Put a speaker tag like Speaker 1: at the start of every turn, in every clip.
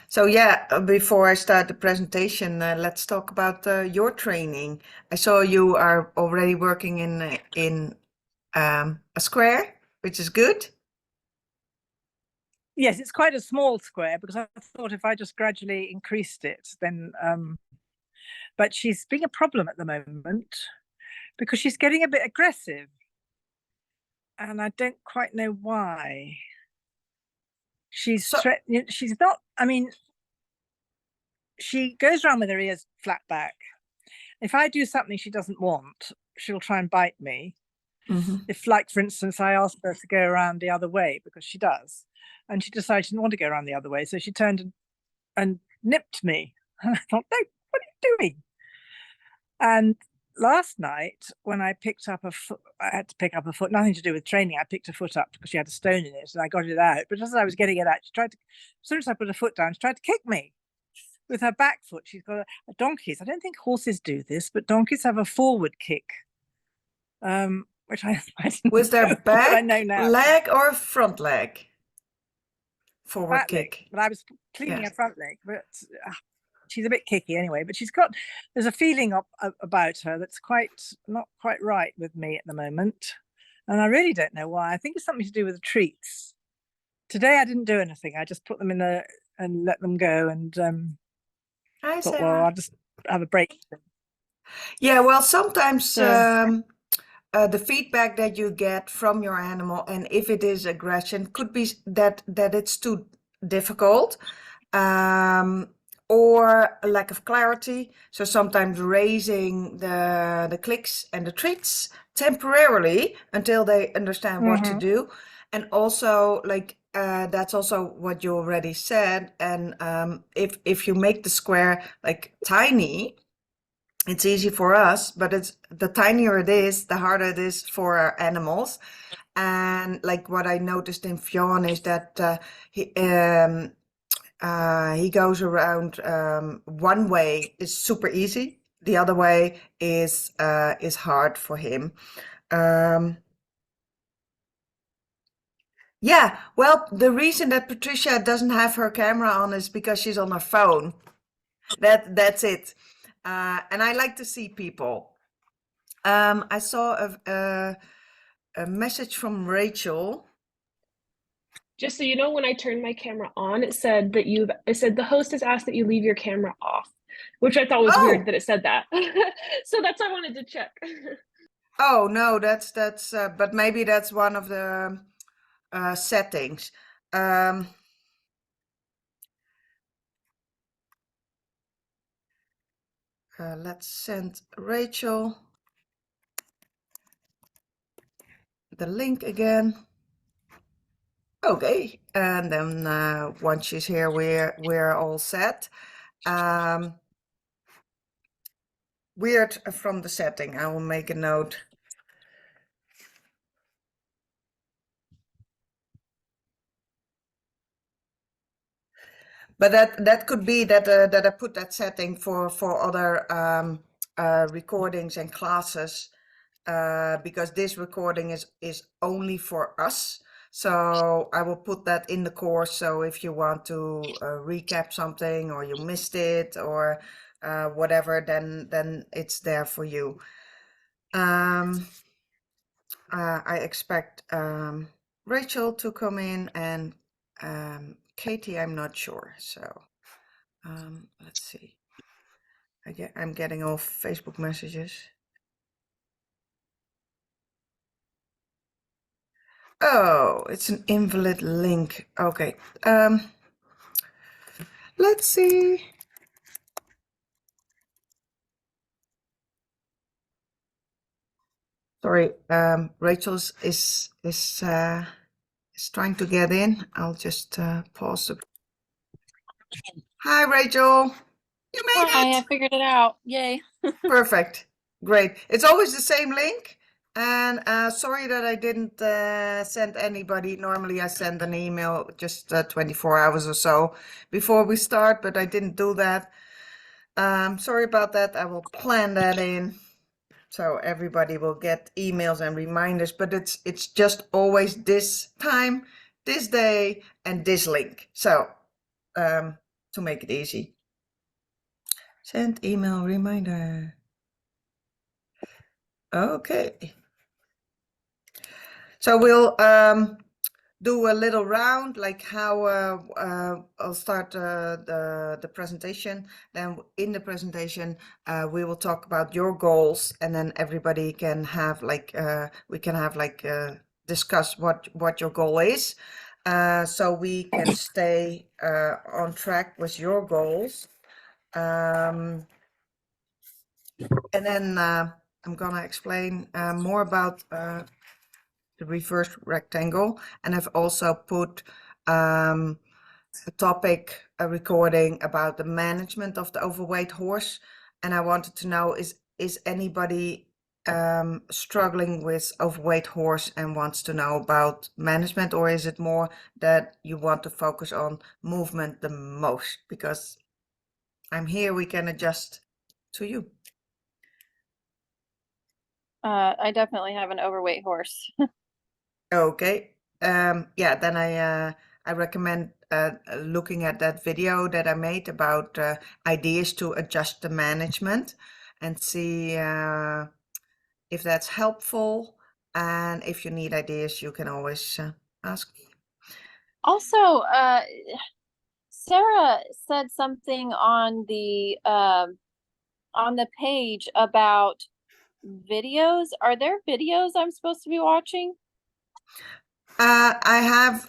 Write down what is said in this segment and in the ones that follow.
Speaker 1: So yeah, before I start the presentation, let's talk about your training. I saw you are already working in a square, which is good.
Speaker 2: Yes, it's quite a small square because I thought if I just gradually increased it, then. But she's being a problem at the moment because she's getting a bit aggressive, and I don't quite know why. She's she's not. I mean, she goes around with her ears flat back. If I do something she doesn't want, she'll try and bite me. If, like, for instance, I asked her to go around the other way, because she does, and she decided she didn't want to go around the other way, so she turned and nipped me. And I thought, no, what are you doing? And last night, when I picked up a foot, I had to pick up a foot, nothing to do with training. I picked a foot up because she had a stone in it, and I got it out. But as I was getting it out, she tried to, as soon as I put a foot down, she tried to kick me with her back foot. She's got a donkeys. I don't think horses do this, but donkeys have a forward kick. Which I didn't
Speaker 1: Was there
Speaker 2: know,
Speaker 1: back
Speaker 2: but I know now.
Speaker 1: leg or front leg? Forward
Speaker 2: Back
Speaker 1: kick.
Speaker 2: leg, but I was cleaning her front leg. But she's a bit kicky anyway. But there's a feeling about her that's not quite right with me at the moment, and I really don't know why. I think it's something to do with the treats. Today I didn't do anything. I just put them in and let them go, and thought, well, I'll just have a break.
Speaker 1: Yeah, well, sometimes the feedback that you get from your animal, and if it is aggression, could be that it's too difficult, or a lack of clarity. So sometimes raising the clicks and the treats temporarily until they understand what to do. And also, like, that's also what you already said. And if you make the square like tiny, it's easy for us, but it's the tinier it is, the harder it is for our animals. And like what I noticed in Fionn is that he goes around, one way is super easy, the other way is hard for him. Yeah, well, the reason that Patricia doesn't have her camera on is because she's on her phone. That's it. And I like to see people. I saw a message from Rachel.
Speaker 3: Just so you know, when I turned my camera on, it said the host has asked that you leave your camera off, which I thought was weird that it said that. So that's why I wanted to check.
Speaker 1: Oh no, that's but maybe that's one of the settings. Let's send Rachel the link again. Okay, and then once she's here, we're all set. Weird from the setting. I will make a note. But that could be that I put that setting for other recordings and classes, because this recording is only for us. So I will put that in the course. So if you want to recap something, or you missed it, or whatever, then it's there for you. I expect Rachel to come in, and Katie, I'm not sure. So let's see. I'm getting all Facebook messages. Oh, it's an invalid link. Okay. Let's see. Sorry, Rachel is trying to get in. I'll just pause it. Hi, Rachel. You made it.
Speaker 4: I figured it out. Yay.
Speaker 1: Perfect. Great. It's always the same link. And sorry that I didn't send anybody. Normally I send an email just 24 hours or so before we start, but I didn't do that. Sorry about that. I will plan that in, so everybody will get emails and reminders, but it's just always this time this day, and this link. So to make it easy. Send email reminder. Okay. So we'll do a little round, like how I'll start the presentation. Then in the presentation, we will talk about your goals, and then everybody can have like we can have like discuss what your goal is, so we can stay on track with your goals. And then I'm gonna explain more about the reverse rectangle, and I've also put a topic, a recording about the management of the overweight horse, and I wanted to know, is anybody struggling with overweight horse and wants to know about management, or is it more that you want to focus on movement the most? Because I'm here, we can adjust to you.
Speaker 4: I definitely have an overweight horse.
Speaker 1: Okay. Yeah, then I recommend looking at that video that I made about ideas to adjust the management, and see if that's helpful. And if you need ideas, you can always ask me.
Speaker 4: Also, Sarah said something on the page about videos. Are there videos I'm supposed to be watching?
Speaker 1: I have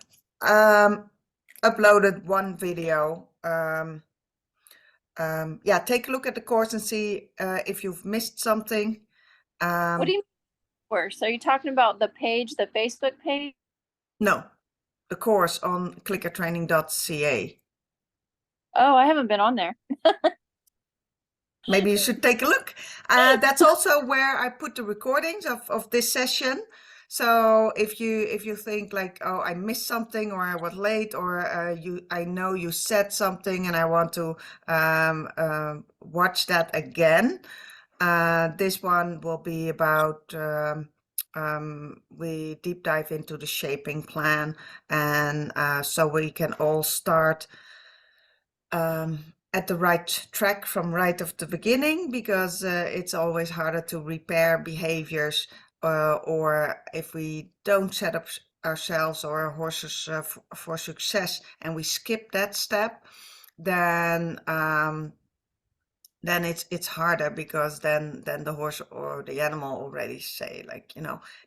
Speaker 1: uploaded one video. Yeah, take a look at the course and see if you've missed something.
Speaker 4: What do you mean course? Are you talking about the page, the Facebook page?
Speaker 1: No, the course on clickertraining.ca.
Speaker 4: Oh, I haven't been on there.
Speaker 1: Maybe you should take a look. That's also where I put the recordings of this session. So if you think like, oh, I missed something, or I was late, or I know you said something and I want to watch that again, this one will be about we deep dive into the shaping plan, and so we can all start at the right track from right of the beginning, because it's always harder to repair behaviors, or if we don't set up ourselves or our horses for success, and we skip that step, then it's harder, because then the horse or the animal already say, like,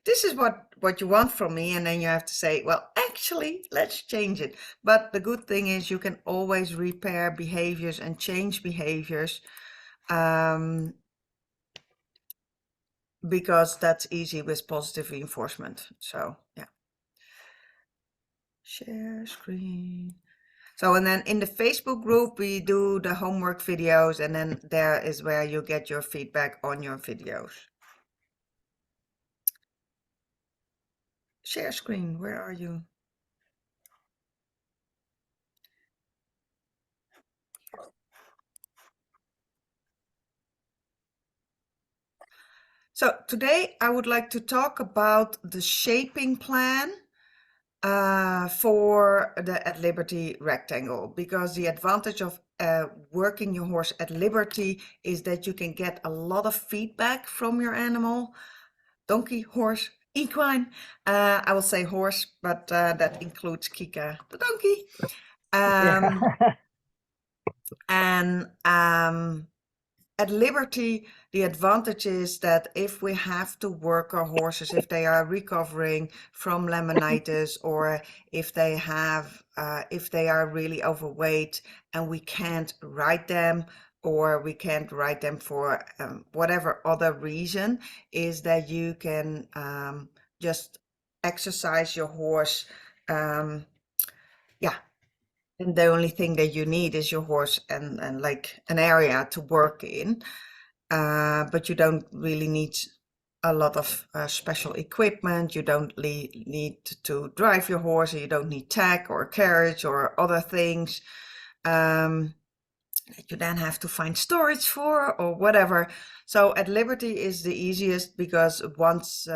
Speaker 1: this is what you want from me, and then you have to say, well, actually, let's change it. But the good thing is you can always repair behaviors and change behaviors, because that's easy with positive reinforcement. So yeah, share screen. So, and then in the Facebook group, we do the homework videos, and then there is where you get your feedback on your videos. Share screen, where are you? So today I would like to talk about the shaping plan for the at liberty rectangle, because the advantage of working your horse at liberty is that you can get a lot of feedback from your animal, donkey, horse, equine. I will say horse, but that includes Kika, the donkey. And at liberty, the advantage is that if we have to work our horses, if they are recovering from laminitis, or if they are really overweight and we can't ride them, or we can't ride them for whatever other reason, is that you can just exercise your horse. Yeah. And the only thing that you need is your horse and like an area to work in. But you don't really need a lot of special equipment. You don't need to drive your horse, or you don't need tack or carriage or other things. that you then have to find storage for or whatever. So at Liberty is the easiest because once,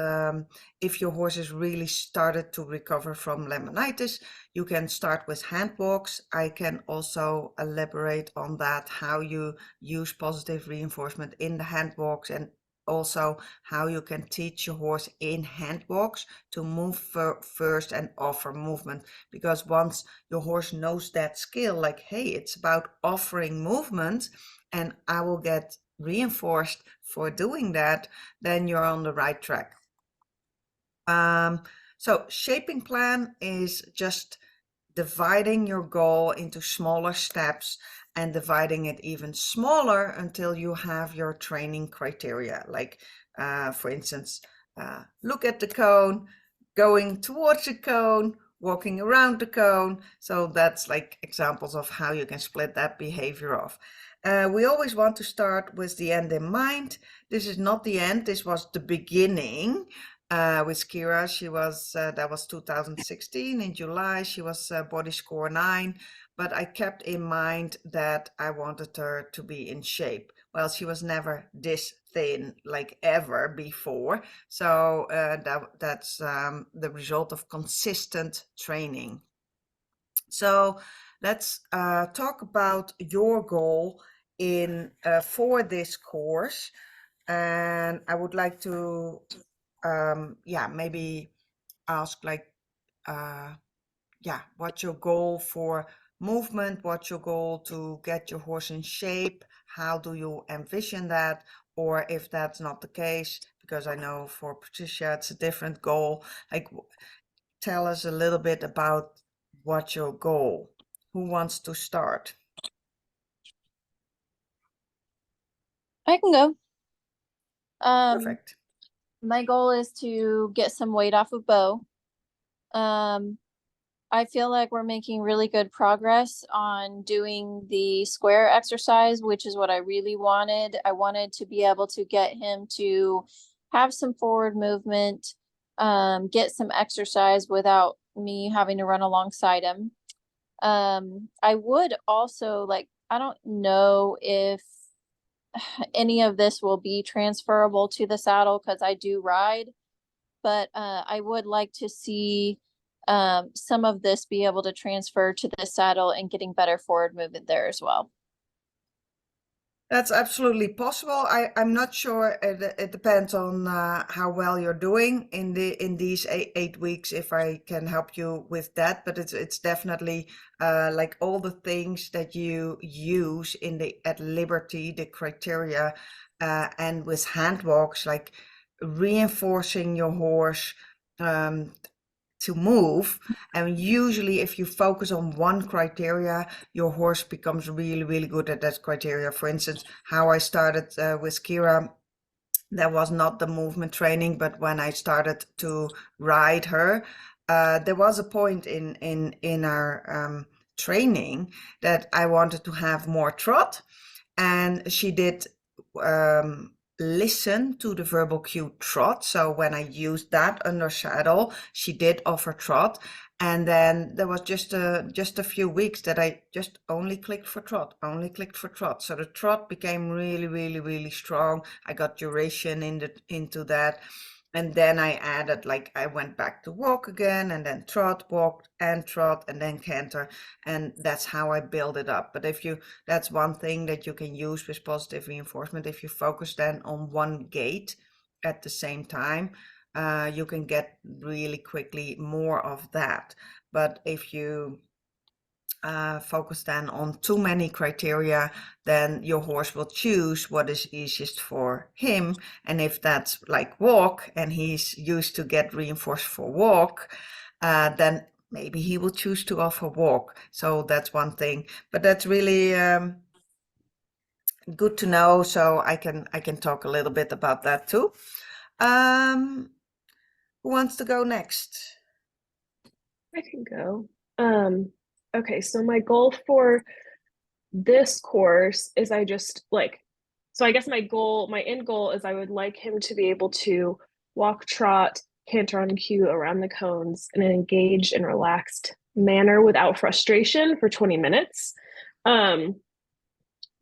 Speaker 1: if your horse has really started to recover from laminitis, you can start with hand walks. I can also elaborate on that, how you use positive reinforcement in the hand walks, and also how you can teach your horse in hand walks to move first and offer movement. Because once your horse knows that skill, like, hey, it's about offering movement and I will get reinforced for doing that, then you're on the right track. So shaping plan is just dividing your goal into smaller steps and dividing it even smaller until you have your training criteria. Like, for instance, look at the cone, going towards the cone, walking around the cone. So that's like examples of how you can split that behavior off. We always want to start with the end in mind. This is not the end, this was the beginning. With Kira, she was, that was 2016 in July, she was body score 9, but I kept in mind that I wanted her to be in shape. Well, she was never this thin, like, ever before. So that's the result of consistent training. So let's talk about your goal in for this course. And I would like to maybe ask, like, what's your goal for movement? What's your goal to get your horse in shape? How do you envision that? Or if that's not the case, because I know for Patricia it's a different goal, like, tell us a little bit about what's your goal. Who wants to start?
Speaker 4: I can go.
Speaker 1: Perfect.
Speaker 4: My goal is to get some weight off of Bo. I feel like we're making really good progress on doing the square exercise, which is what I really wanted. I wanted to be able to get him to have some forward movement, get some exercise without me having to run alongside him. I would also like, I don't know if any of this will be transferable to the saddle because I do ride, but I would like to see some of this be able to transfer to the saddle and getting better forward movement there as well.
Speaker 1: That's absolutely possible. I'm not sure. It depends on how well you're doing in these 8 weeks. If I can help you with that, but it's definitely like all the things that you use at Liberty, the criteria, and with hand walks, like reinforcing your horse to move. And usually if you focus on one criteria, your horse becomes really, really good at that criteria. For instance, how I started with Kira, that was not the movement training, but when I started to ride her, there was a point in our training that I wanted to have more trot, and she did listen to the verbal cue trot. So when I used that under saddle, she did offer trot. And then there was just a few weeks that I just only clicked for trot. So the trot became really, really, really strong. I got duration into that. And then I added, like, I went back to walk again, and then trot, walk, and trot, and then canter. And that's how I build it up. But that's one thing that you can use with positive reinforcement. If you focus then on one gait at the same time, you can get really quickly more of that. But if you focus then on too many criteria, then your horse will choose what is easiest for him. And if that's like walk, and he's used to get reinforced for walk, then maybe he will choose to offer walk. So that's one thing, but that's really good to know. So I can talk a little bit about that too. Who wants to go next?
Speaker 3: I can go. Okay, so my goal for this course is I guess my end goal is I would like him to be able to walk, trot, canter on cue around the cones in an engaged and relaxed manner without frustration for 20 minutes.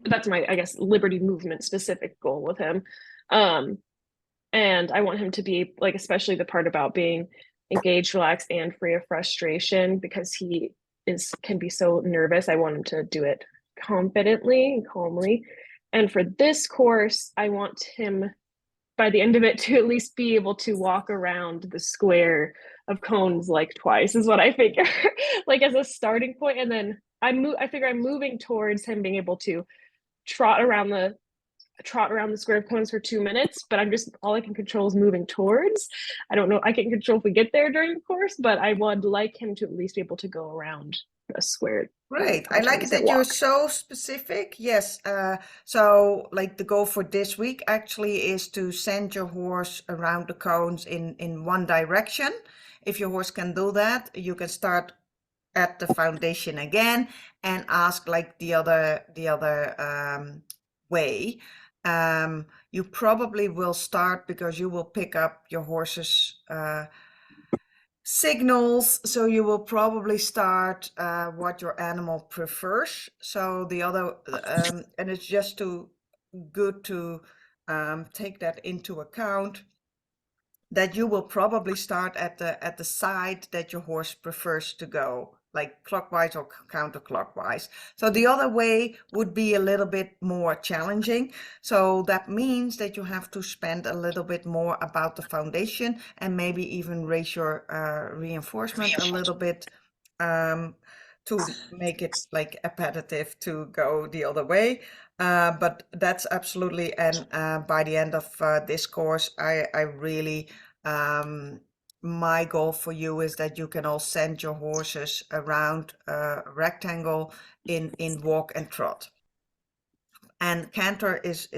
Speaker 3: that's my, I guess, liberty movement specific goal with him. And I want him to be like, especially the part about being engaged, relaxed, and free of frustration, because he can be so nervous. I want him to do it confidently and calmly. And for this course, I want him by the end of it to at least be able to walk around the square of cones like twice is what I figure, like as a starting point. And then I figure I'm moving towards him being able to trot around the square of cones for 2 minutes, but all I can control is moving towards. I don't know, I can control if we get there during the course, but I would like him to at least be able to go around a square.
Speaker 1: Great. I like it that you're so specific. Yes. So like the goal for this week actually is to send your horse around the cones in one direction. If your horse can do that, you can start at the foundation again and ask like the other way. You probably will start because you will pick up your horse's signals, so you will probably start what your animal prefers. So the other and it's just good to take that into account, that you will probably start at the side that your horse prefers to go, like clockwise or counterclockwise. So the other way would be a little bit more challenging. So that means that you have to spend a little bit more about the foundation and maybe even raise your reinforcement a little bit to make it like appetitive to go the other way. But that's absolutely, and by the end of this course, I really, my goal for you is that you can all send your horses around a rectangle in walk and trot. And canter is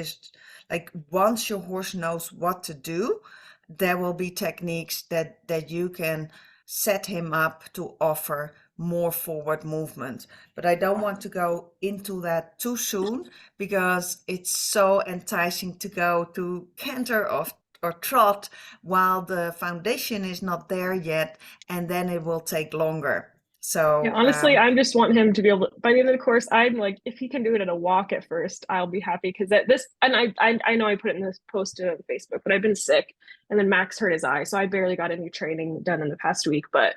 Speaker 1: like, once your horse knows what to do, there will be techniques that you can set him up to offer more forward movement. But I don't want to go into that too soon, because it's so enticing to go to canter or trot while the foundation is not there yet, and then it will take longer. So
Speaker 3: yeah, honestly, I just want him to be able to, by the end of the course, I'm like, if he can do it at a walk at first, I'll be happy, because and I know I put it in this post on Facebook, but I've been sick, and then Max hurt his eye, so I barely got any training done in the past week. But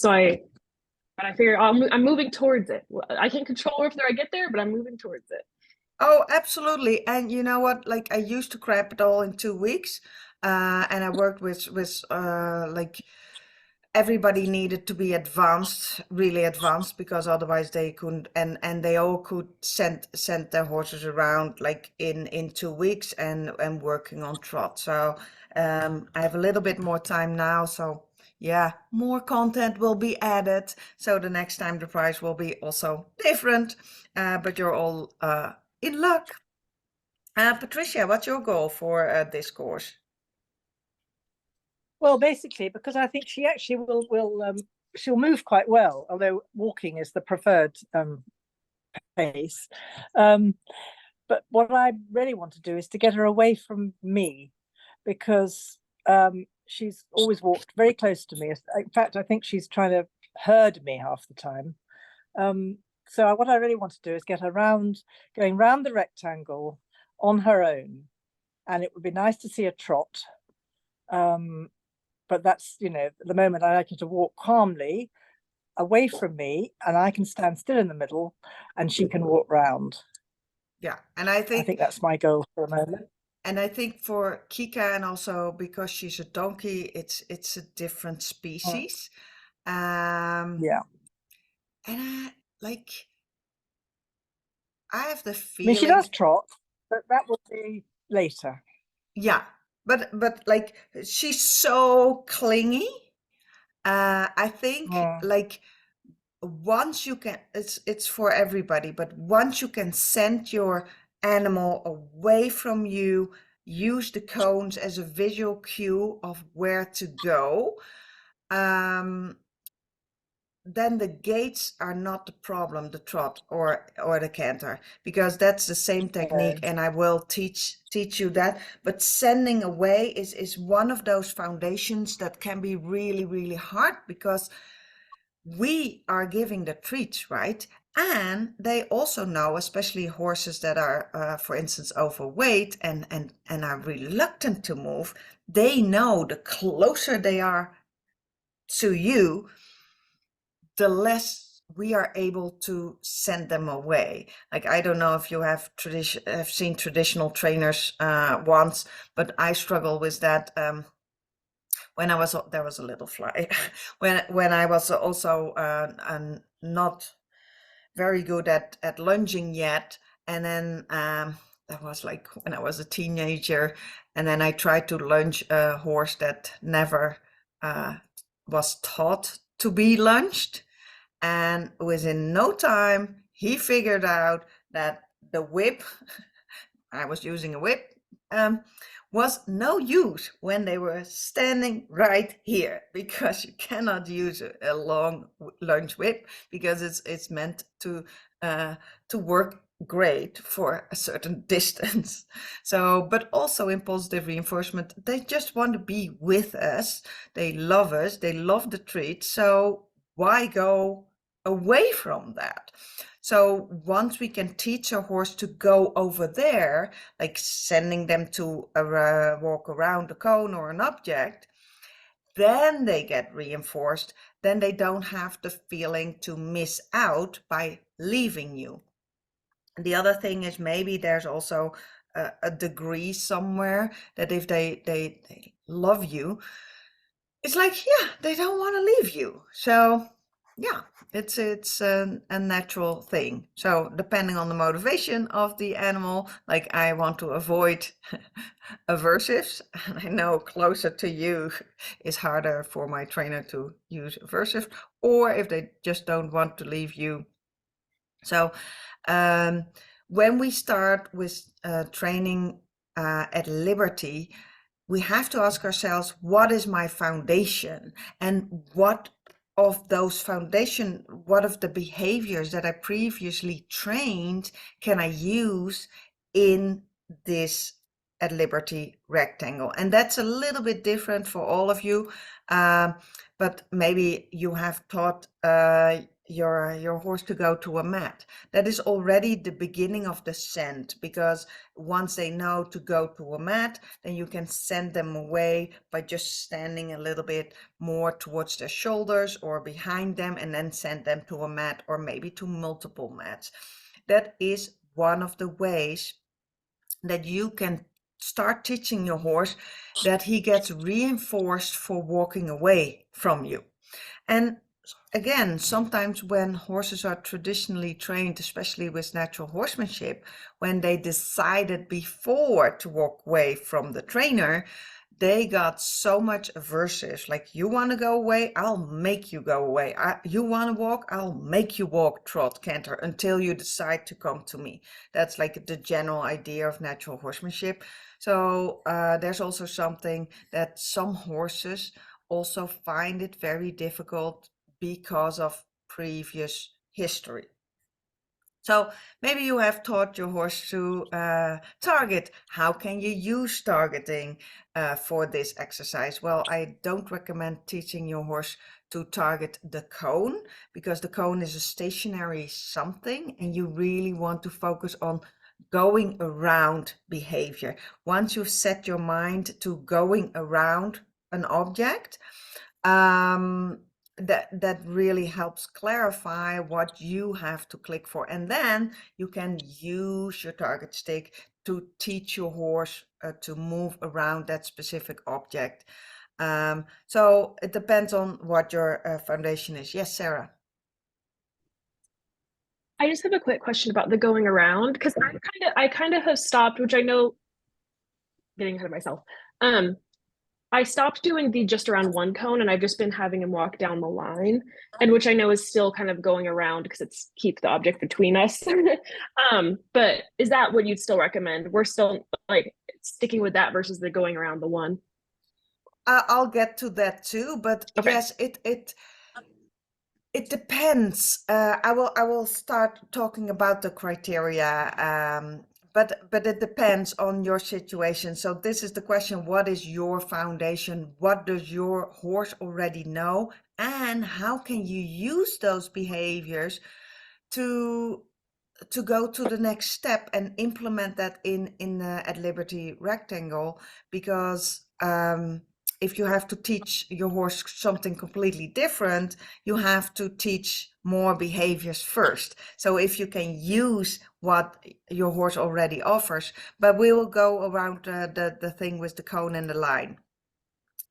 Speaker 3: I figure I'm moving towards it. I can't control whether I get there, but I'm moving towards it.
Speaker 1: Oh, absolutely. And you know what? Like, I used to crap it all in 2 weeks, and I worked with like, everybody needed to be advanced, really advanced, because otherwise they couldn't, and they all could send their horses around like in 2 weeks and working on trot. So I have a little bit more time now, so yeah, more content will be added. So the next time the price will be also different, but you're all in luck. Patricia, what's your goal for this course?
Speaker 2: Well, basically, because I think she actually will she'll move quite well, although walking is the preferred pace. But what I really want to do is to get her away from me, because she's always walked very close to me. In fact, I think she's trying to herd me half the time. So what I really want to do is get her going round the rectangle on her own, and it would be nice to see a trot. But that's, at the moment I like her to walk calmly away from me, and I can stand still in the middle and she can walk round.
Speaker 1: Yeah, and I think
Speaker 2: that's my goal for the moment.
Speaker 1: And I think for Kika, and also because she's a donkey, it's a different species.
Speaker 2: Yeah.
Speaker 1: And I have the
Speaker 2: I
Speaker 1: feeling.
Speaker 2: mean, she does trot, but that will be later.
Speaker 1: Yeah, but like, she's so clingy. I think like, once you can, it's for everybody, but once you can send your animal away from you, use the cones as a visual cue of where to go, then the gaits are not the problem, the trot or the canter, because that's the same technique, and I will teach you that. But sending away is one of those foundations that can be really, really hard, because we are giving the treats, right? And they also know, especially horses that are, for instance, overweight and are reluctant to move, they know the closer they are to you, the less we are able to send them away. Like, I don't know if you have seen traditional trainers once, but I struggle with that. When I was, there was a little fly. when I was also not very good at lunging yet, and then that was like when I was a teenager, and then I tried to lunge a horse that never was taught to be lunged, and within no time he figured out that the whip, I was using a whip, was no use when they were standing right here, because you cannot use a long lunge whip, because it's meant to work great for a certain distance. So, but also in positive reinforcement, they just want to be with us. They love us. They love the treat. So why go away from that? So once we can teach a horse to go over there, like sending them to walk around a cone or an object, then they get reinforced. Then they don't have the feeling to miss out by leaving you. And the other thing is, maybe there's also a degree somewhere that if they love you, it's like, yeah, they don't want to leave you. So yeah, it's a natural thing. So depending on the motivation of the animal, like I want to avoid aversives, and I know closer to you is harder for my trainer to use aversive, or if they just don't want to leave you. So when we start with training at liberty, we have to ask ourselves, what is my foundation, and what of the behaviors that I previously trained can I use in this at liberty rectangle? And that's a little bit different for all of you, but maybe you have taught your horse to go to a mat. That is already the beginning of the scent, because once they know to go to a mat, then you can send them away by just standing a little bit more towards their shoulders or behind them, and then send them to a mat or maybe to multiple mats. That is one of the ways that you can start teaching your horse that he gets reinforced for walking away from you. And again, sometimes when horses are traditionally trained, especially with natural horsemanship, when they decided before to walk away from the trainer, they got so much aversive. Like, you want to go away, I'll make you go away. You want to walk, I'll make you walk, trot, canter, until you decide to come to me. That's like the general idea of natural horsemanship. So there's also something that some horses also find it very difficult because of previous history. So maybe you have taught your horse to target. How can you use targeting for this exercise? Well, I don't recommend teaching your horse to target the cone, because the cone is a stationary something, and you really want to focus on going around behavior. Once you've set your mind to going around an object, that really helps clarify what you have to click for, and then you can use your target stick to teach your horse to move around that specific object. So it depends on what your foundation is. Yes, Sarah.
Speaker 3: I just have a quick question about the going around, because I kind of have stopped, which I know, getting ahead of myself. I stopped doing the just around one cone, and I've just been having him walk down the line, and which I know is still kind of going around because it's keep the object between us. But is that what you'd still recommend? We're still like sticking with that versus the going around the one.
Speaker 1: I'll get to that too, but
Speaker 3: Okay.
Speaker 1: yes, it depends. I will start talking about the criteria, but it depends on your situation. So this is the question: what is your foundation? What does your horse already know? and how can you use those behaviors to go to the next step and implement that in the at Liberty rectangle, because if you have to teach your horse something completely different, you have to teach more behaviors first. So if you can use what your horse already offers, but we will go around the thing with the cone and the line.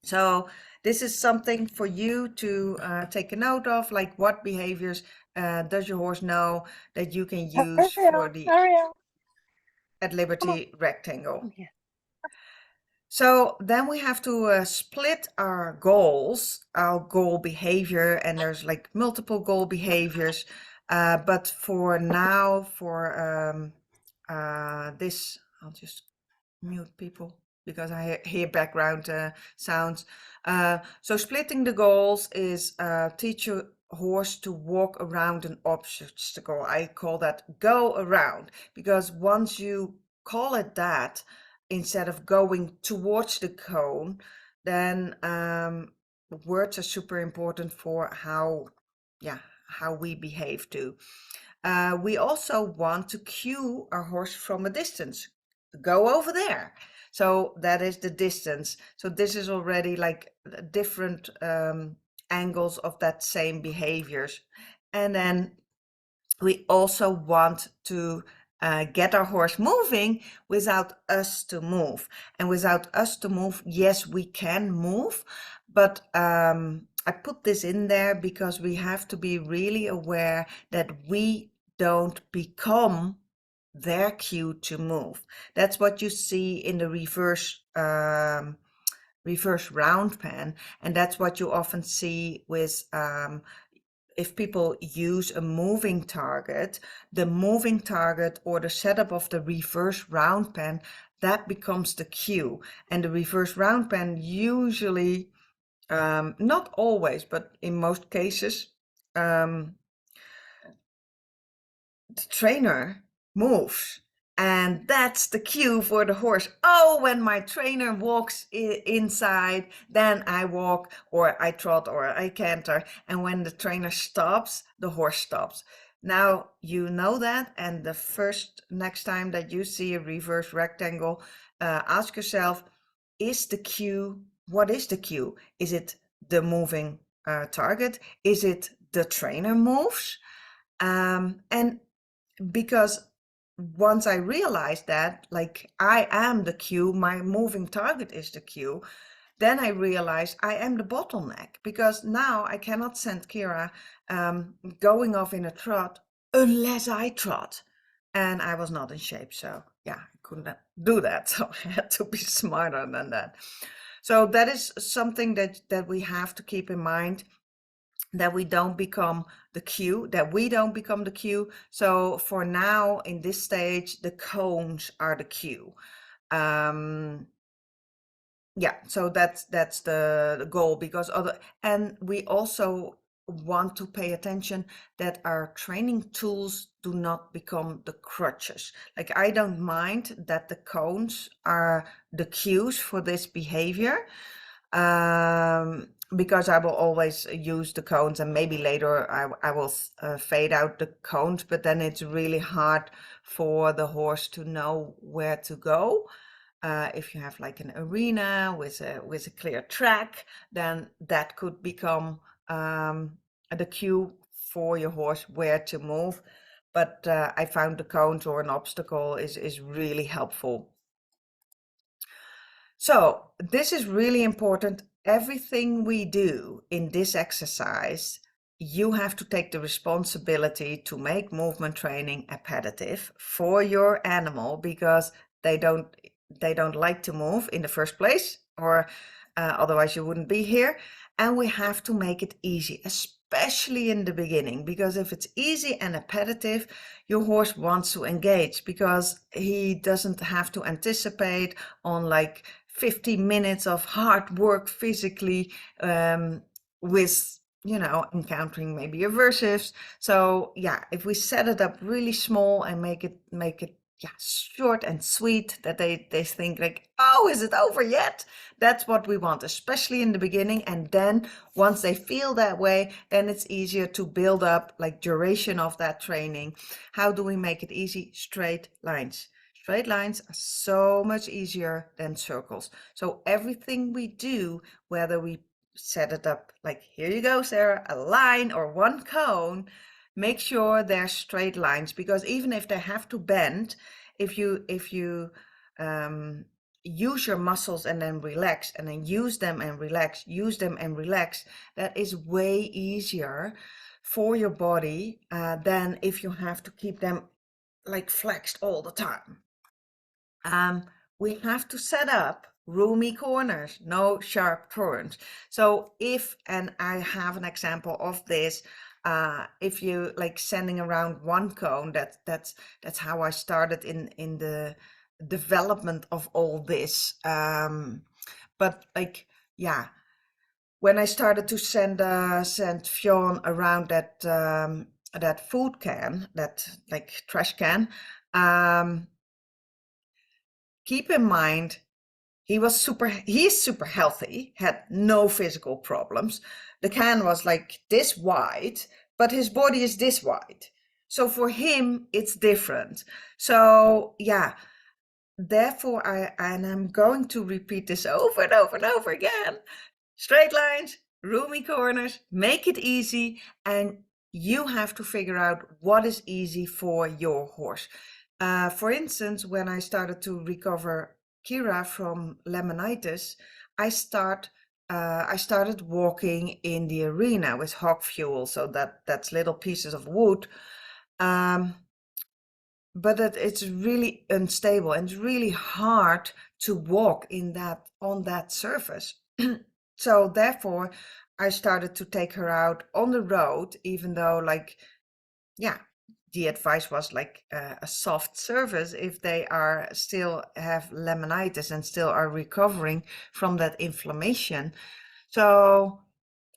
Speaker 1: So this is something for you to take a note of, like what behaviors does your horse know that you can use for the at Liberty rectangle.
Speaker 2: Yeah.
Speaker 1: So then we have to split our goals, our goal behavior, and there's like multiple goal behaviors. But for now, for this, I'll just mute people because I hear background sounds. So splitting the goals is teach your horse to walk around an obstacle. I call that go around, because once you call it that, instead of going towards the cone, then words are super important for how we behave too. We also want to cue our horse from a distance. Go over there. So that is the distance. So this is already like different angles of that same behaviors. And then we also want to get our horse moving without us to move. And without us to move, yes, we can move, but I put this in there because we have to be really aware that we don't become their cue to move. That's what you see in the reverse round pen, and that's what you often see with if people use a moving target, the moving target or the setup of the reverse round pen, that becomes the cue. And the reverse round pen usually, not always, but in most cases, the trainer moves. And that's the cue for the horse. Oh, when my trainer walks inside, then I walk or I trot or I canter. And when the trainer stops, the horse stops. Now you know that. And the next time that you see a reverse rectangle, ask yourself, is the cue, what is the cue? Is it the moving target? Is it the trainer moves? And because once I realized that, like, I am the cue, my moving target is the cue, then I realized I am the bottleneck, because now I cannot send Kira going off in a trot unless I trot. And I was not in shape, so yeah, I couldn't do that. So I had to be smarter than that. So that is something that we have to keep in mind, that we don't become the cue, So for now, in this stage, the cones are the cue. So that's the goal, because and we also want to pay attention that our training tools do not become the crutches. Like, I don't mind that the cones are the cues for this behavior, because I will always use the cones, and maybe later I will fade out the cones, but then it's really hard for the horse to know where to go. If you have like an arena with a clear track, then that could become the cue for your horse where to move. But I found the cones or an obstacle is really helpful. So this is really important. Everything we do in this exercise, you have to take the responsibility to make movement training appetitive for your animal, because they don't like to move in the first place, or otherwise you wouldn't be here. And we have to make it easy, especially in the beginning, because if it's easy and appetitive, your horse wants to engage, because he doesn't have to anticipate on like 50 minutes of hard work physically, with encountering maybe aversives. So yeah, if we set it up really small and make it short and sweet, that they think like, oh, is it over yet? That's what we want, especially in the beginning. And then once they feel that way, then it's easier to build up like duration of that training. How do we make it easy? Straight lines. Straight lines are so much easier than circles. So everything we do, whether we set it up like, here you go, Sarah, a line or one cone, make sure they're straight lines, because even if they have to bend, if you use your muscles and then relax, and then use them and relax, use them and relax, that is way easier for your body than if you have to keep them like flexed all the time. We have to set up roomy corners, no sharp turns. So and I have an example of this, if you like sending around one cone, that's how I started in the development of all this. But like, yeah, when I started to send Fionn around that food can, that like trash can, keep in mind, he's super healthy, had no physical problems. The can was like this wide, but his body is this wide. So for him, it's different. So yeah, therefore I'm going to repeat this over and over and over again. Straight lines, roomy corners, make it easy, and you have to figure out what is easy for your horse. For instance, when I started to recover Kira from laminitis, I started walking in the arena with hog fuel, so that's little pieces of wood. But it's really unstable and it's really hard to walk on that surface. So therefore, I started to take her out on the road, even though like, yeah, the advice was like a soft surface if they are still have laminitis and still are recovering from that inflammation. So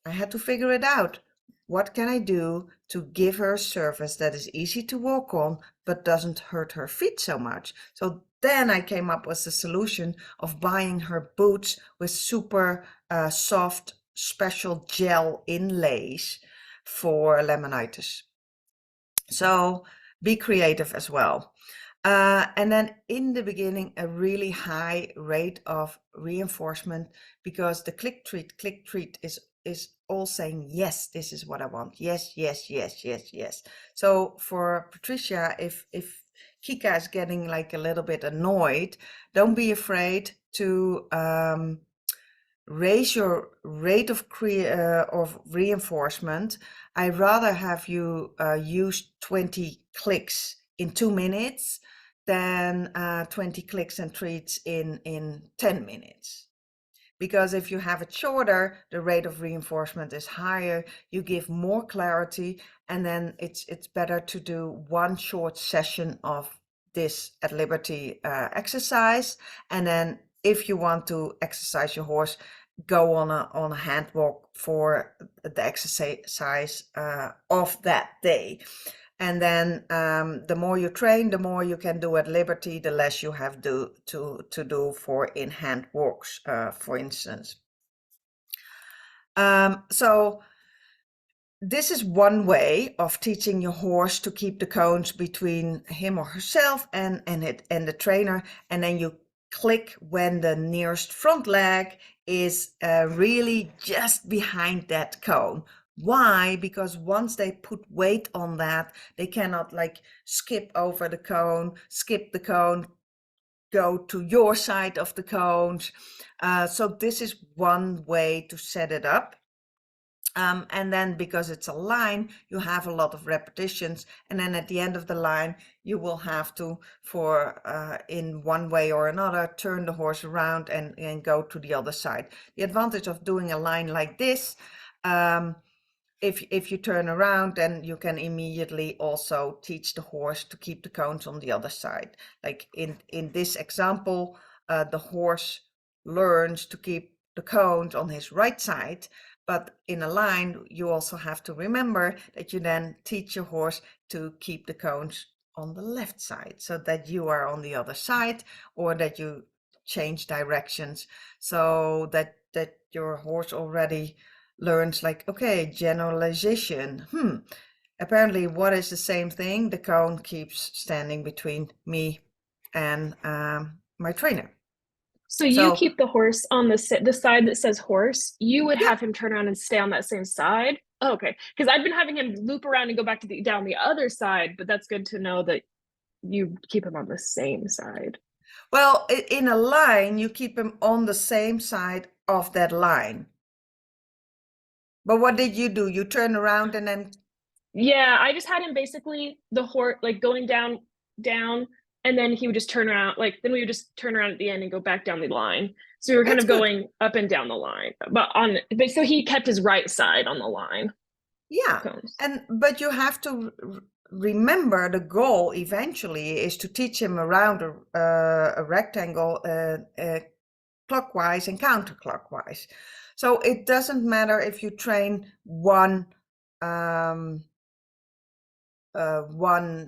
Speaker 1: I had to figure it out. What can I do to give her a surface that is easy to walk on, but doesn't hurt her feet so much? So then I came up with the solution of buying her boots with super soft special gel inlays for laminitis. So be creative as well. And then in the beginning, a really high rate of reinforcement, because the click treat is all saying, yes, this is what I want. Yes, yes, yes, yes, yes. So for Patricia, if Kika is getting like a little bit annoyed, don't be afraid to raise your rate of reinforcement. I'd rather have you use 20 clicks in 2 minutes than 20 clicks and treats in 10 minutes. Because if you have it shorter, the rate of reinforcement is higher, you give more clarity, and then it's better to do one short session of this at liberty exercise. And then if you want to exercise your horse, go on a hand walk for the exercise of that day. And then the more you train, the more you can do at liberty, the less you have to do for in-hand walks, for instance. So this is one way of teaching your horse to keep the cones between him or herself and the trainer, and then you click when the nearest front leg is really just behind that cone. Why? Because once they put weight on that, they cannot like skip over the cone, skip the cone, go to your side of the cones. So this is one way to set it up. And then because it's a line, you have a lot of repetitions. And then at the end of the line, you will have to, in one way or another, turn the horse around and go to the other side. The advantage of doing a line like this, if you turn around, then you can immediately also teach the horse to keep the cones on the other side. Like in this example, the horse learns to keep the cones on his right side, but in a line, you also have to remember that you then teach your horse to keep the cones on the left side, so that you are on the other side, or that you change directions, so that your horse already learns, like, okay, generalization. Apparently what is the same thing? The cone keeps standing between me and my trainer.
Speaker 3: So you
Speaker 1: So
Speaker 3: keep the horse on the side that says horse. You would
Speaker 1: yeah,
Speaker 3: have him turn around and stay on that same side. Oh, okay, because I've been having him loop around and go back to down the other side, but that's good to know that you keep him on the same side.
Speaker 1: well, in a line, you keep him on the same side of that line. But what did you do? You turn around and then...
Speaker 3: Yeah, I just had him basically the horse like going down, and then he would just turn around. Like then we would just turn around at the end and go back down the line. So we were kind
Speaker 1: That's
Speaker 3: of
Speaker 1: good.
Speaker 3: going up and down the line, but so he kept his right side on the line.
Speaker 1: Yeah,
Speaker 3: Cones.
Speaker 1: but you have to remember the goal eventually is to teach him around a rectangle clockwise and counterclockwise. So it doesn't matter if you train one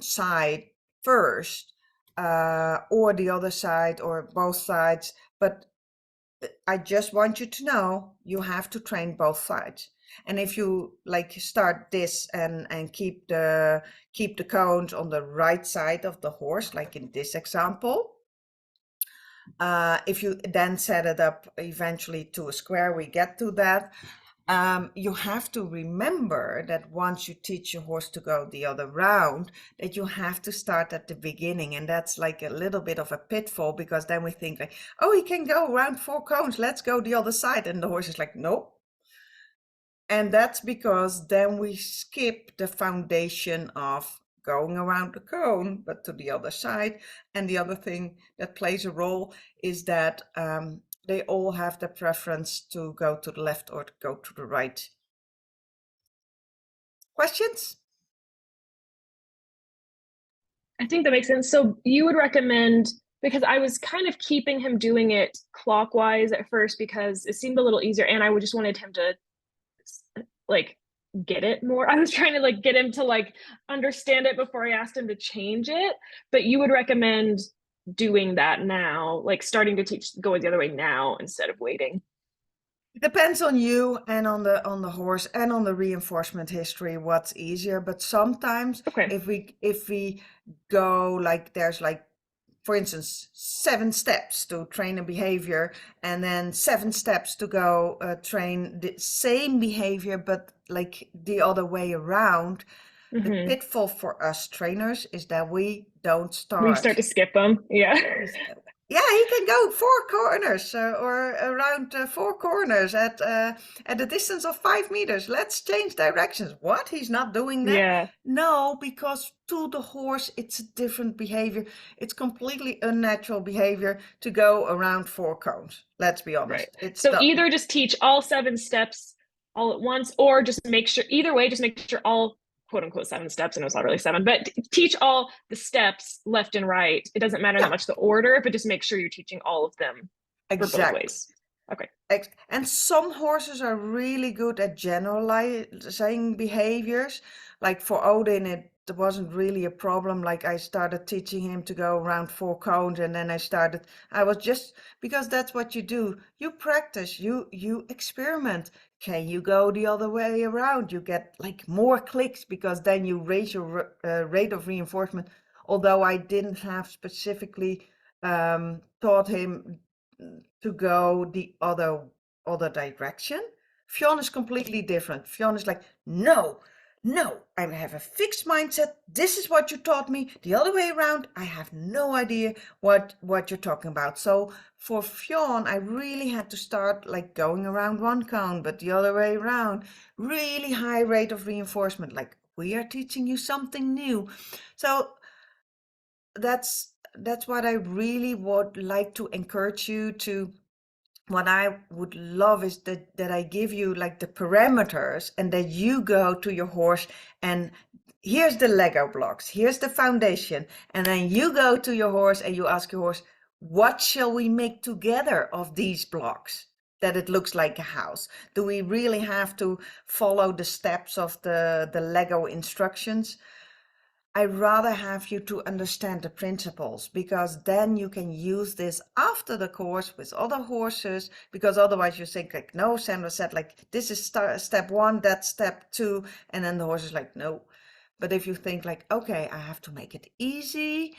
Speaker 1: side first, or the other side, or both sides, but I just want you to know you have to train both sides. And if you like start this and keep the cones on the right side of the horse, like in this example, if you then set it up eventually to a square, we get to that. You have to remember that once you teach your horse to go the other round, that you have to start at the beginning. And that's like a little bit of a pitfall, because then we think like, oh, he can go around 4 cones, let's go the other side. And the horse is like, nope. And that's because then we skip the foundation of going around the cone, but to the other side. And the other thing that plays a role is that they all have the preference to go to the left or to go to the right. Questions?
Speaker 3: I think that makes sense. So you would recommend, because I was kind of keeping him doing it clockwise at first because it seemed a little easier, and I just wanted him to like get it more. I was trying to like get him to like understand it before I asked him to change it. But you would recommend doing that now, like starting to teach going the other way now instead of waiting.
Speaker 1: It depends on you and on the horse and on the reinforcement history, what's easier. But sometimes
Speaker 3: Okay.
Speaker 1: if we go like, there's like, for instance, 7 steps to train a behavior, and then 7 steps to go train the same behavior, but like the other way around. The pitfall for us trainers is that we don't start.
Speaker 3: We start to skip them. Yeah.
Speaker 1: Yeah, he can go 4 corners or around 4 corners at a distance of 5 meters. Let's change directions. What? He's not doing that?
Speaker 3: Yeah.
Speaker 1: No, because to the horse, it's a different behavior. It's completely unnatural behavior to go around 4 cones. Let's be honest.
Speaker 3: Right.
Speaker 1: It's
Speaker 3: so either just teach all 7 steps all at once, or just make sure, either way, just make sure all quote unquote 7 steps, and it's not really 7, but teach all the steps left and right. It doesn't matter that much the order, but just make sure you're teaching all of them for both ways. Okay.
Speaker 1: And some horses are really good at generalizing behaviors. Like for Odin, it wasn't really a problem. Like I started teaching him to go around 4 cones, and then I was just, because that's what you do. You practice, you experiment. Can you go the other way around? You get like more clicks, because then you raise your rate of reinforcement. Although I didn't have specifically taught him to go the other direction. Fionn is completely different. Fionn is like, no, I have a fixed mindset. This is what you taught me. The other way around, I have no idea what you're talking about. So for Fionn, I really had to start like going around 1 cone, but the other way around, really high rate of reinforcement. Like, we are teaching you something new. So that's what I really would like to encourage you to. What I would love is that I give you like the parameters, and that you go to your horse and here's the Lego blocks, here's the foundation, and then you go to your horse and you ask your horse, what shall we make together of these blocks that it looks like a house? Do we really have to follow the steps of the Lego instructions? I'd rather have you to understand the principles, because then you can use this after the course with other horses, because otherwise you think like, no, Sandra said like, this is step 1, that's step 2, and then the horse is like, no. But if you think like, okay, I have to make it easy,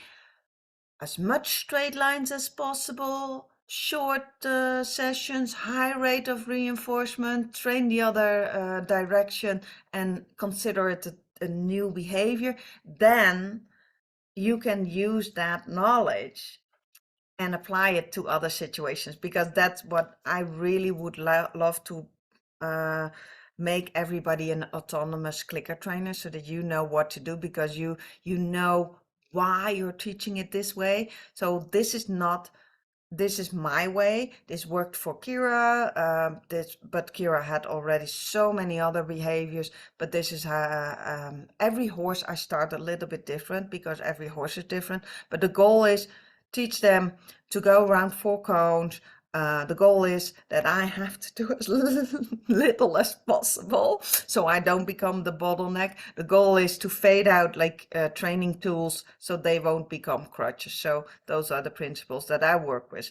Speaker 1: as much straight lines as possible, short sessions, high rate of reinforcement, train the other direction, and consider it a new behavior, then you can use that knowledge and apply it to other situations, because that's what I really would love to make everybody an autonomous clicker trainer, so that you know what to do, because you know why you're teaching it this way. So this is my way. This worked for Kira, but Kira had already so many other behaviors. But this is every horse I start a little bit different, because every horse is different. But the goal is teach them to go around 4 cones. The goal is that I have to do as little as possible, so I don't become the bottleneck. The goal is to fade out like training tools, so they won't become crutches. So those are the principles that I work with.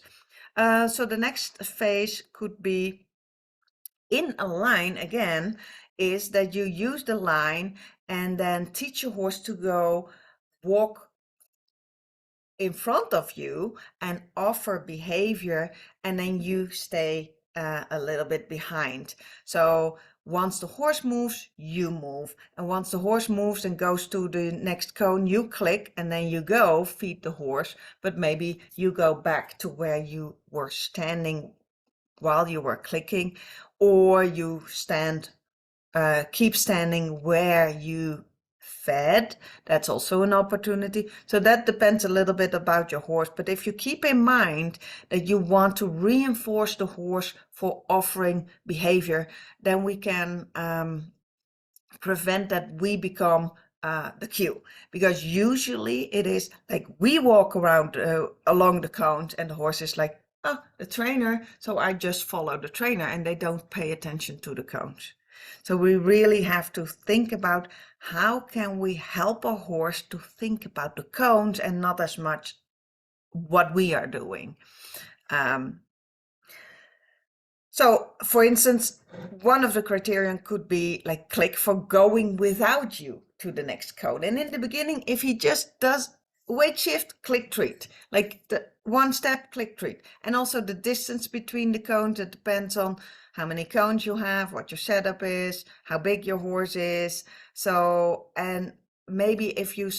Speaker 1: So the next phase could be in a line again, is that you use the line and then teach your horse to go walk in front of you and offer behavior, and then you stay a little bit behind. So once the horse moves, you move, and once the horse moves and goes to the next cone, you click, and then you go feed the horse, but maybe you go back to where you were standing while you were clicking, or you keep standing where you fed. That's also an opportunity. So that depends a little bit about your horse. But if you keep in mind that you want to reinforce the horse for offering behavior, then we can prevent that we become the cue. Because usually it is like we walk around along the cones and the horse is like, oh, the trainer, so I just follow the trainer, and they don't pay attention to the cones. So we really have to think about how can we help a horse to think about the cones and not as much what we are doing. So for instance, one of the criterion could be like click for going without you to the next cone. And in the beginning, if he just does weight shift, click treat, like the 1 step, click treat. And also the distance between the cones, it depends on how many cones you have, what your setup is, how big your horse is. So, and maybe if you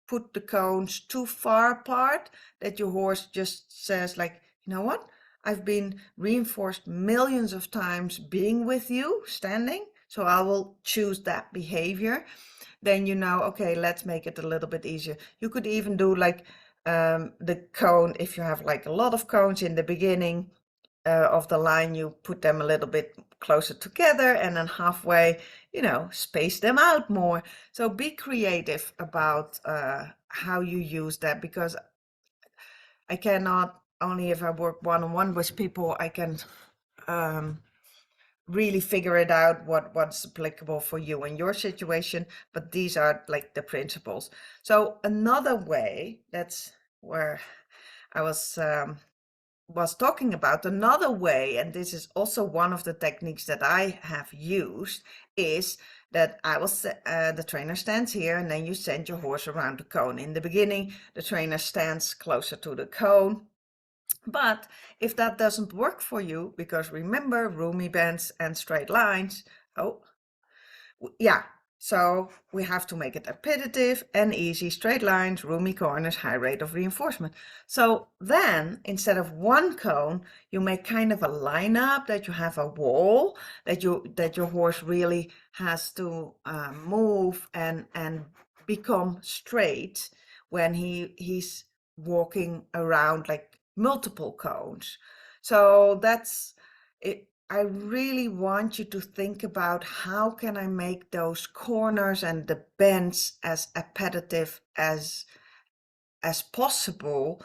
Speaker 1: put the cones too far apart, that your horse just says like, you know what? I've been reinforced millions of times being with you, standing, so I will choose that behavior. Then you know, okay, let's make it a little bit easier. You could even do like the cone, if you have like a lot of cones in the beginning of the line, you put them a little bit closer together, and then halfway, you know, space them out more. So be creative about how you use that, because I cannot, only if I work one-on-one with people, I can really figure it out what's applicable for you in your situation. But these are like the principles. So another way, that's where I was talking about, another way, and this is also one of the techniques that I have used, is that I will the trainer stands here, and then you send your horse around the cone. In the beginning, the trainer stands closer to the cone. But if that doesn't work for you, because remember, roomy bends and straight lines, so we have to make it repetitive and easy, straight lines, roomy corners, high rate of reinforcement. So then, instead of 1 cone, you make kind of a lineup, that you have a wall, that your horse really has to move and become straight when he's walking around like multiple cones. So that's it. I really want you to think about how can I make those corners and the bends as repetitive as possible.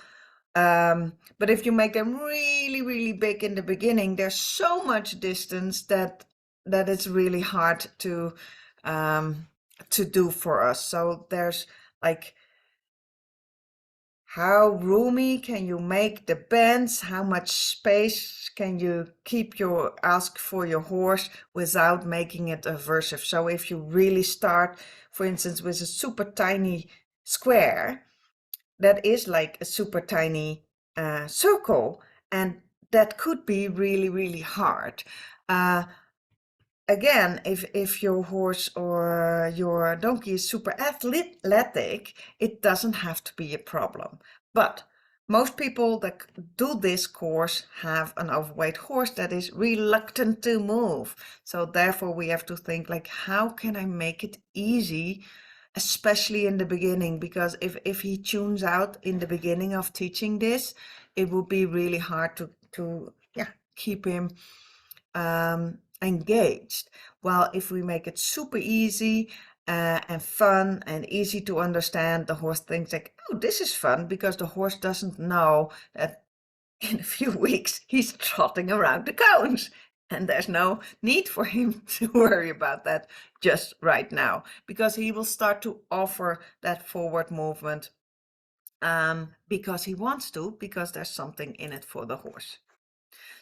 Speaker 1: But if you make them really, really big in the beginning, there's so much distance that it's really hard to do for us. So there's like how roomy can you make the bends? How much space can you ask for your horse without making it aversive? So if you really start, for instance, with a super tiny square, that is like a super tiny circle, and that could be really, really hard. Again, if your horse or your donkey is super athletic, it doesn't have to be a problem. But most people that do this course have an overweight horse that is reluctant to move. So therefore we have to think like, how can I make it easy, especially in the beginning? Because if he tunes out in the beginning of teaching this, it would be really hard to keep him engaged. Well, if we make it super easy and fun and easy to understand, the horse thinks like, oh, this is fun, because the horse doesn't know that in a few weeks he's trotting around the cones, and there's no need for him to worry about that just right now, because he will start to offer that forward movement because he wants to, because there's something in it for the horse.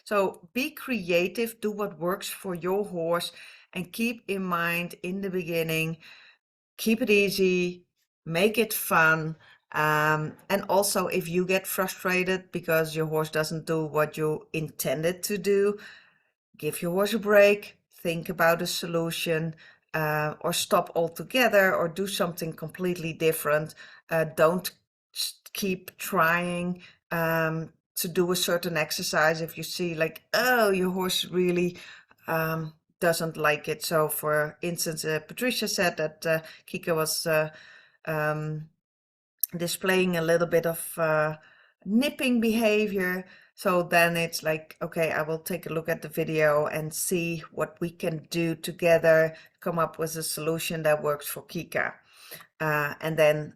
Speaker 1: So be creative, do what works for your horse, and keep in mind in the beginning, keep it easy, make it fun. And also, if you get frustrated because your horse doesn't do what you intended to do, give your horse a break, think about a solution, or stop altogether, or do something completely different. Don't keep trying to do a certain exercise if you see like, oh, your horse really doesn't like it. So for instance, Patricia said that Kika was displaying a little bit of nipping behavior. So then it's like, okay, I will take a look at the video and see what we can do together, come up with a solution that works for Kika. And then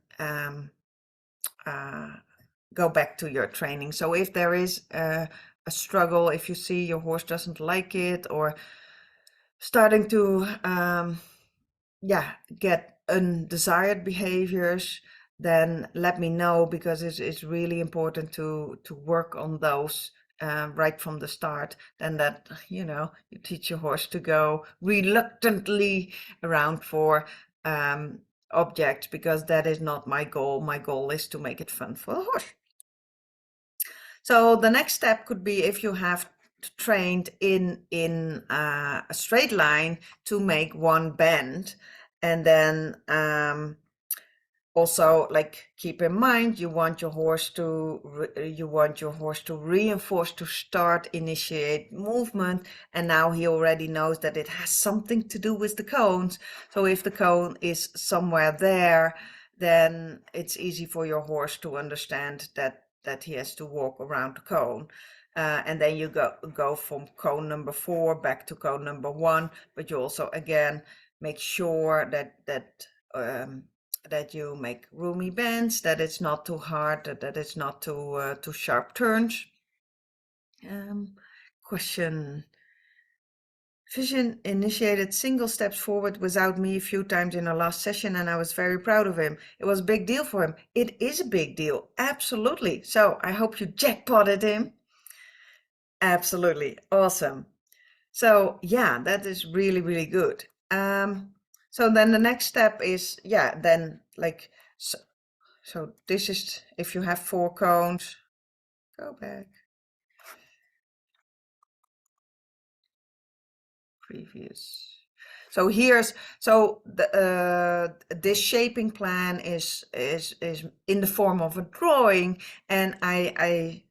Speaker 1: go back to your training. So if there is a struggle, if you see your horse doesn't like it, or starting to get undesired behaviors, then let me know, because it's really important to work on those right from the start. Then that, you teach your horse to go reluctantly around for objects, because that is not my goal. My goal is to make it fun for the horse. So the next step could be, if you have trained in a straight line, to make one bend, and then also, like, keep in mind, you want your horse to reinforce, to start, initiate movement, and now he already knows that it has something to do with the cones. So if the cone is somewhere there, then it's easy for your horse to understand that he has to walk around the cone. And then you go from cone number 4 back to cone number 1, but you also again make sure that you make roomy bends, that it's not too hard, that it's not too sharp turns. Question. Vision initiated single steps forward without me a few times in our last session, and I was very proud of him. It was a big deal for him. It is a big deal, absolutely. So I hope you jackpotted him. Absolutely, awesome. So yeah, that is really, really good. So then the next step is, then like, so this is, if you have 4 cones, go back. Previous. So this shaping plan is in the form of a drawing, and I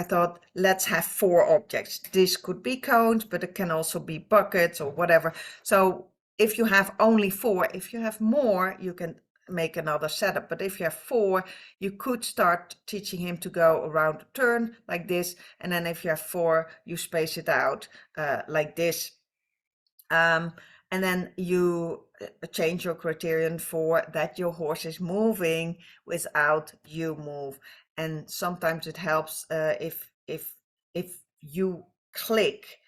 Speaker 1: thought, let's have 4 objects. This could be cones, but it can also be buckets or whatever. So if you have only 4, if you have more, you can make another setup. But if you have 4, you could start teaching him to go around the turn like this. And then if you have 4, you space it out like this. And then you change your criterion for that your horse is moving without you move. And sometimes it helps if you click,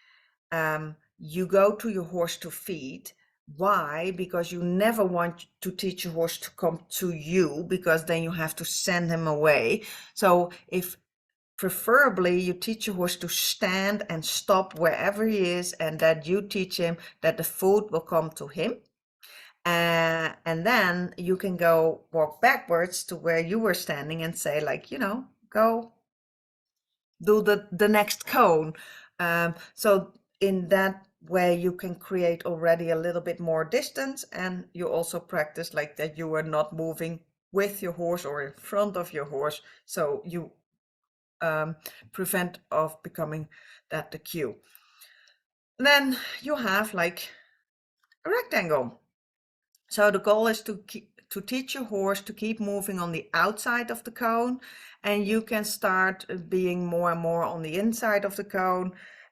Speaker 1: you go to your horse to feed, Why? Because you never want to teach a horse to come to you, because then you have to send him away. So if preferably you teach a horse to stand and stop wherever he is, and that you teach him that the food will come to him. And then you can go walk backwards to where you were standing and say, like, go do the next cone. So in that way you can create already a little bit more distance, and you also practice like that you are not moving with your horse or in front of your horse, so you prevent of becoming that the cue. Then you have like a rectangle. So the goal is to teach your horse to keep moving on the outside of the cone, and you can start being more and more on the inside of the cone,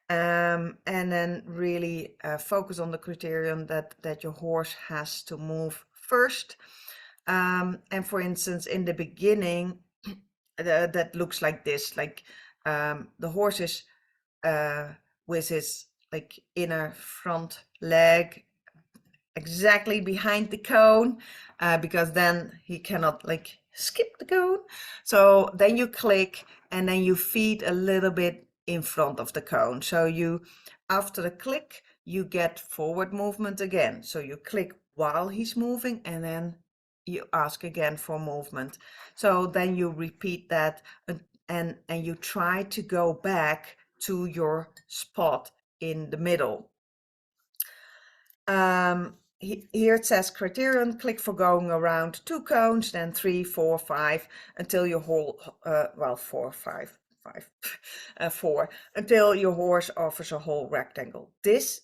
Speaker 1: and then really focus on the criterion that your horse has to move first. And for instance, in the beginning, that looks like this, like the horse is with his like inner front leg exactly behind the cone, because then he cannot like skip the cone. So then you click, and then you feed a little bit in front of the cone. So you, after the click, you get forward movement again. So you click while he's moving, and then you ask again for movement. So then you repeat that, and you try to go back to your spot in the middle. Here it says criterion, click for going around 2 cones, then 3, 4, 5, until your whole, 4, 5, 4, until your horse offers a whole rectangle. This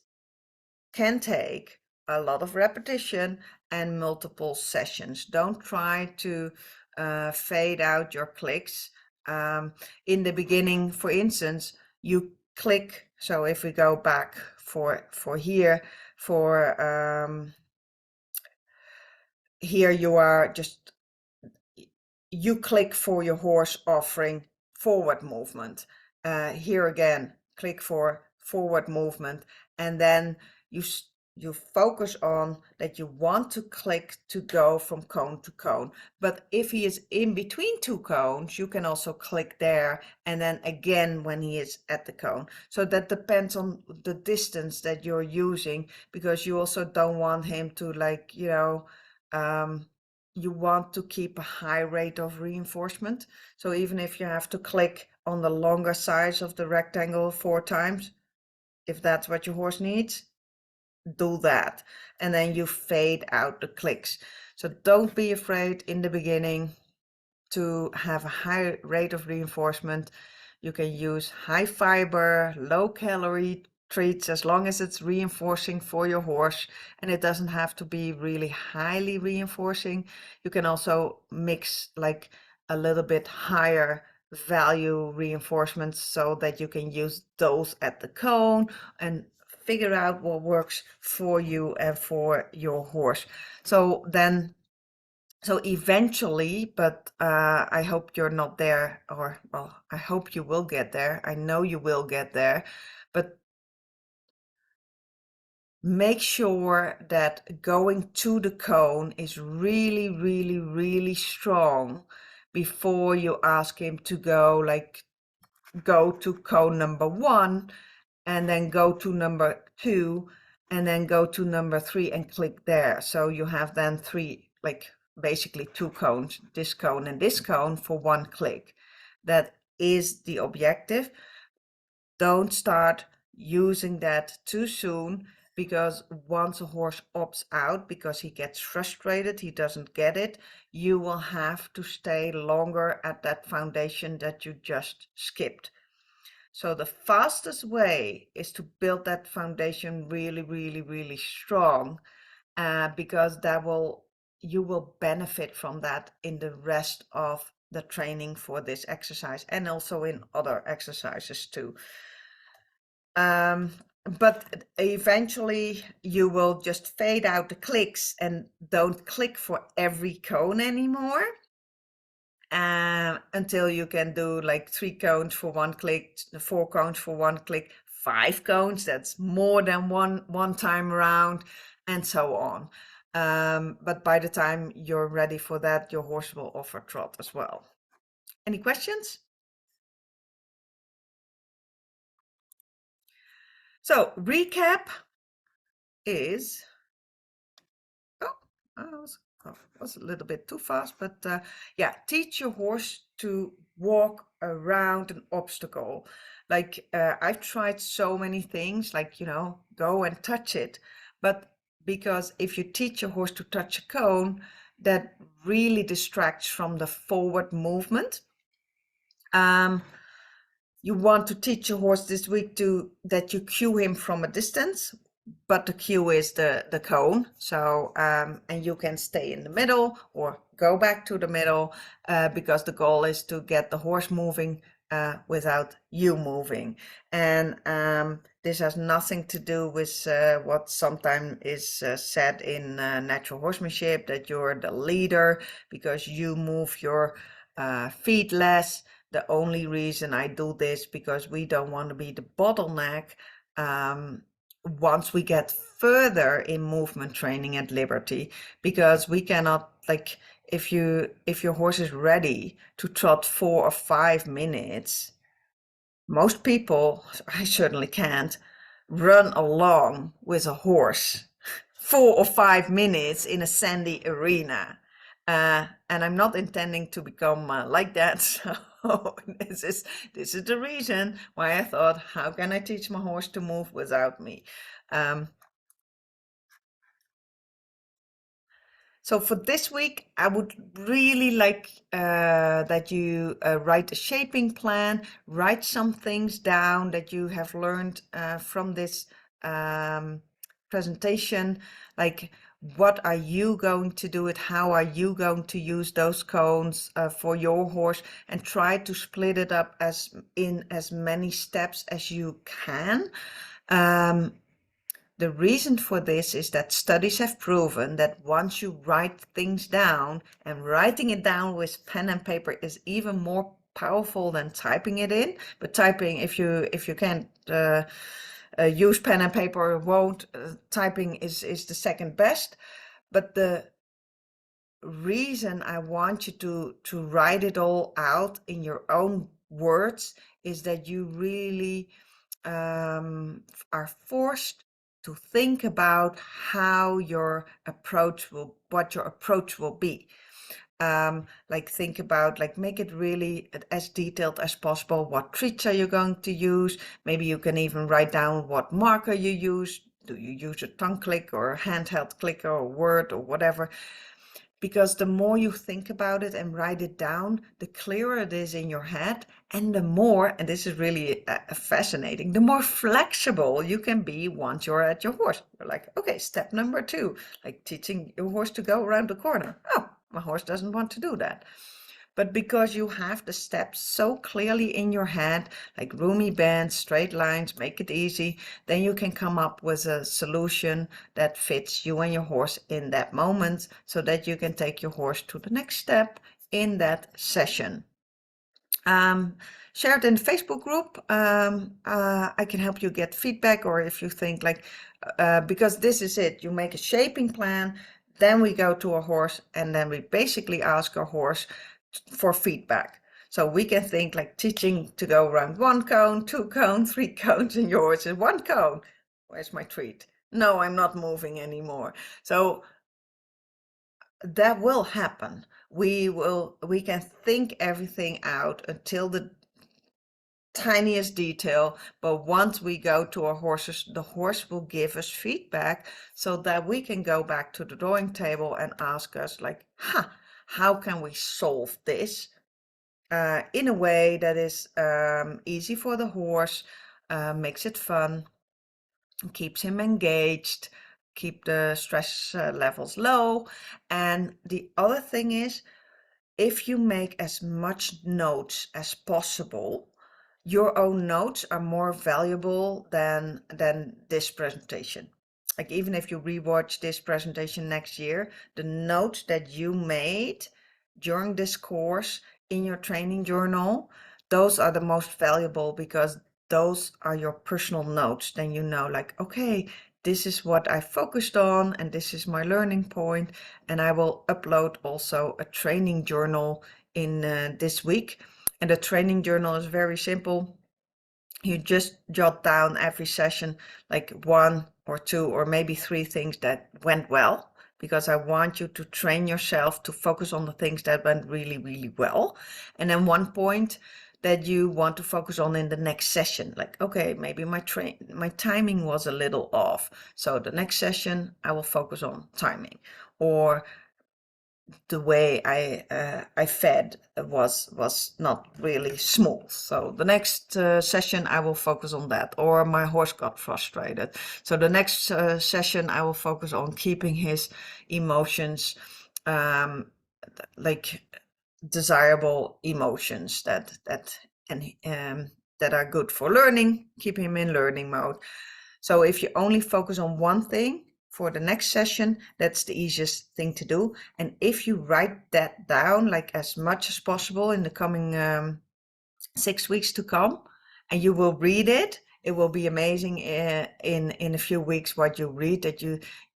Speaker 1: can take a lot of repetition and multiple sessions. Don't try to fade out your clicks. In the beginning, for instance, you click. So if we go back for here, here you are just, you click for your horse offering forward movement. Here again, click for forward movement, and then you focus on that you want to click to go from cone to cone. But if he is in between 2 cones, you can also click there, and then again when he is at the cone. So that depends on the distance that you're using, because you also don't want him to like, you want to keep a high rate of reinforcement. So even if you have to click on the longer size of the rectangle 4 times, if that's what your horse needs, do that. And then you fade out the clicks. So don't be afraid in the beginning to have a high rate of reinforcement. You can use high fiber, low calorie treats as long as it's reinforcing for your horse, and it doesn't have to be really highly reinforcing. You can also mix like a little bit higher value reinforcements so that you can use those at the cone and figure out what works for you and for your horse. So eventually, but I hope you're not there, or well, I hope you will get there. I know you will get there, but make sure that going to the cone is really, really, really strong before you ask him to go to cone number 1, and then go to number 2, and then go to number 3 and click there. So you have then 3, like basically 2 cones, this cone and this cone, for 1 click. That is the objective. Don't start using that too soon, because once a horse opts out because he gets frustrated, he doesn't get it, you will have to stay longer at that foundation that you just skipped. So the fastest way is to build that foundation really, really, really strong, because you will benefit from that in the rest of the training for this exercise, and also in other exercises too. But eventually you will just fade out the clicks and don't click for every cone anymore. Until you can do like 3 cones for 1 click, 4 cones for 1 click, 5 cones, that's more than one time around, and so on. But by the time you're ready for that, your horse will offer trot as well. Any questions? So recap is, I was a little bit too fast, but yeah, teach your horse to walk around an obstacle. Like I've tried so many things, like, you know, go and touch it. But because if you teach your horse to touch a cone, that really distracts from the forward movement. You want to teach your horse this week that you cue him from a distance, but the cue is the cone. So and you can stay in the middle or go back to the middle, because the goal is to get the horse moving without you moving. And this has nothing to do with what sometimes is said in natural horsemanship, that you're the leader because you move your feet less. The only reason I do this because we don't want to be the bottleneck once we get further in movement training at Liberty, because we cannot, like, if your horse is ready to trot 4 or 5 minutes, most people, I certainly can't, run along with a horse 4 or 5 minutes in a sandy arena. And I'm not intending to become like that. So this is the reason why I thought, how can I teach my horse to move without me? So for this week, I would really like that you write a shaping plan, write some things down that you have learned from this presentation, like what are you going to do it, how are you going to use those cones for your horse, and try to split it up in as many steps as you can. The reason for this is that studies have proven that once you write things down, and writing it down with pen and paper is even more powerful than typing it in. But typing, if you can't use pen and paper, won't, typing is the second best. But the reason I want you to write it all out in your own words is that you really are forced to think about what your approach will be. Like think about, like, make it really as detailed as possible. What treats are you going to use? Maybe you can even write down what marker you use. Do you use a tongue click or a handheld clicker or word or whatever? Because the more you think about it and write it down, the clearer it is in your head, and the more, and this is really fascinating, the more flexible you can be once you're at your horse. You're like, okay, step number 2, like teaching your horse to go around the corner. Oh, my horse doesn't want to do that. But because you have the steps so clearly in your head, like roomy bends, straight lines, make it easy, then you can come up with a solution that fits you and your horse in that moment, so that you can take your horse to the next step in that session. Share it in the Facebook group. I can help you get feedback, or if you think like, because this is it, you make a shaping plan, then we go to a horse, and then we basically ask our horse for feedback. So we can think like teaching to go around 1 cone, 2 cones, 3 cones, and your horse is 1 cone. Where's my treat? No, I'm not moving anymore. So that will happen. We can think everything out until the tiniest detail, but once we go to our horses, the horse will give us feedback, so that we can go back to the drawing table and ask us like, how can we solve this in a way that is easy for the horse, makes it fun, keeps him engaged, keep the stress levels low. And the other thing is, if you make as much notes as possible, your own notes are more valuable than this presentation. Like, even if you rewatch this presentation next year, the notes that you made during this course in your training journal, those are the most valuable, because those are your personal notes. Then you know, like, okay, this is what I focused on and this is my learning point. And I will upload also a training journal in this week. And the training journal is very simple. You just jot down every session, like 1 or 2 or maybe 3 things that went well, because I want you to train yourself to focus on the things that went really, really well. And then 1 point that you want to focus on in the next session. Like, okay, maybe my timing was a little off. So the next session, I will focus on timing. Or the way I fed was not really smooth. So the next session I will focus on that. Or my horse got frustrated. So the next session I will focus on keeping his emotions like desirable emotions that are good for learning, keep him in learning mode. So if you only focus on one thing for the next session, that's the easiest thing to do. And if you write that down, like as much as possible in the coming 6 weeks to come, and you will read it, it will be amazing in a few weeks what you read,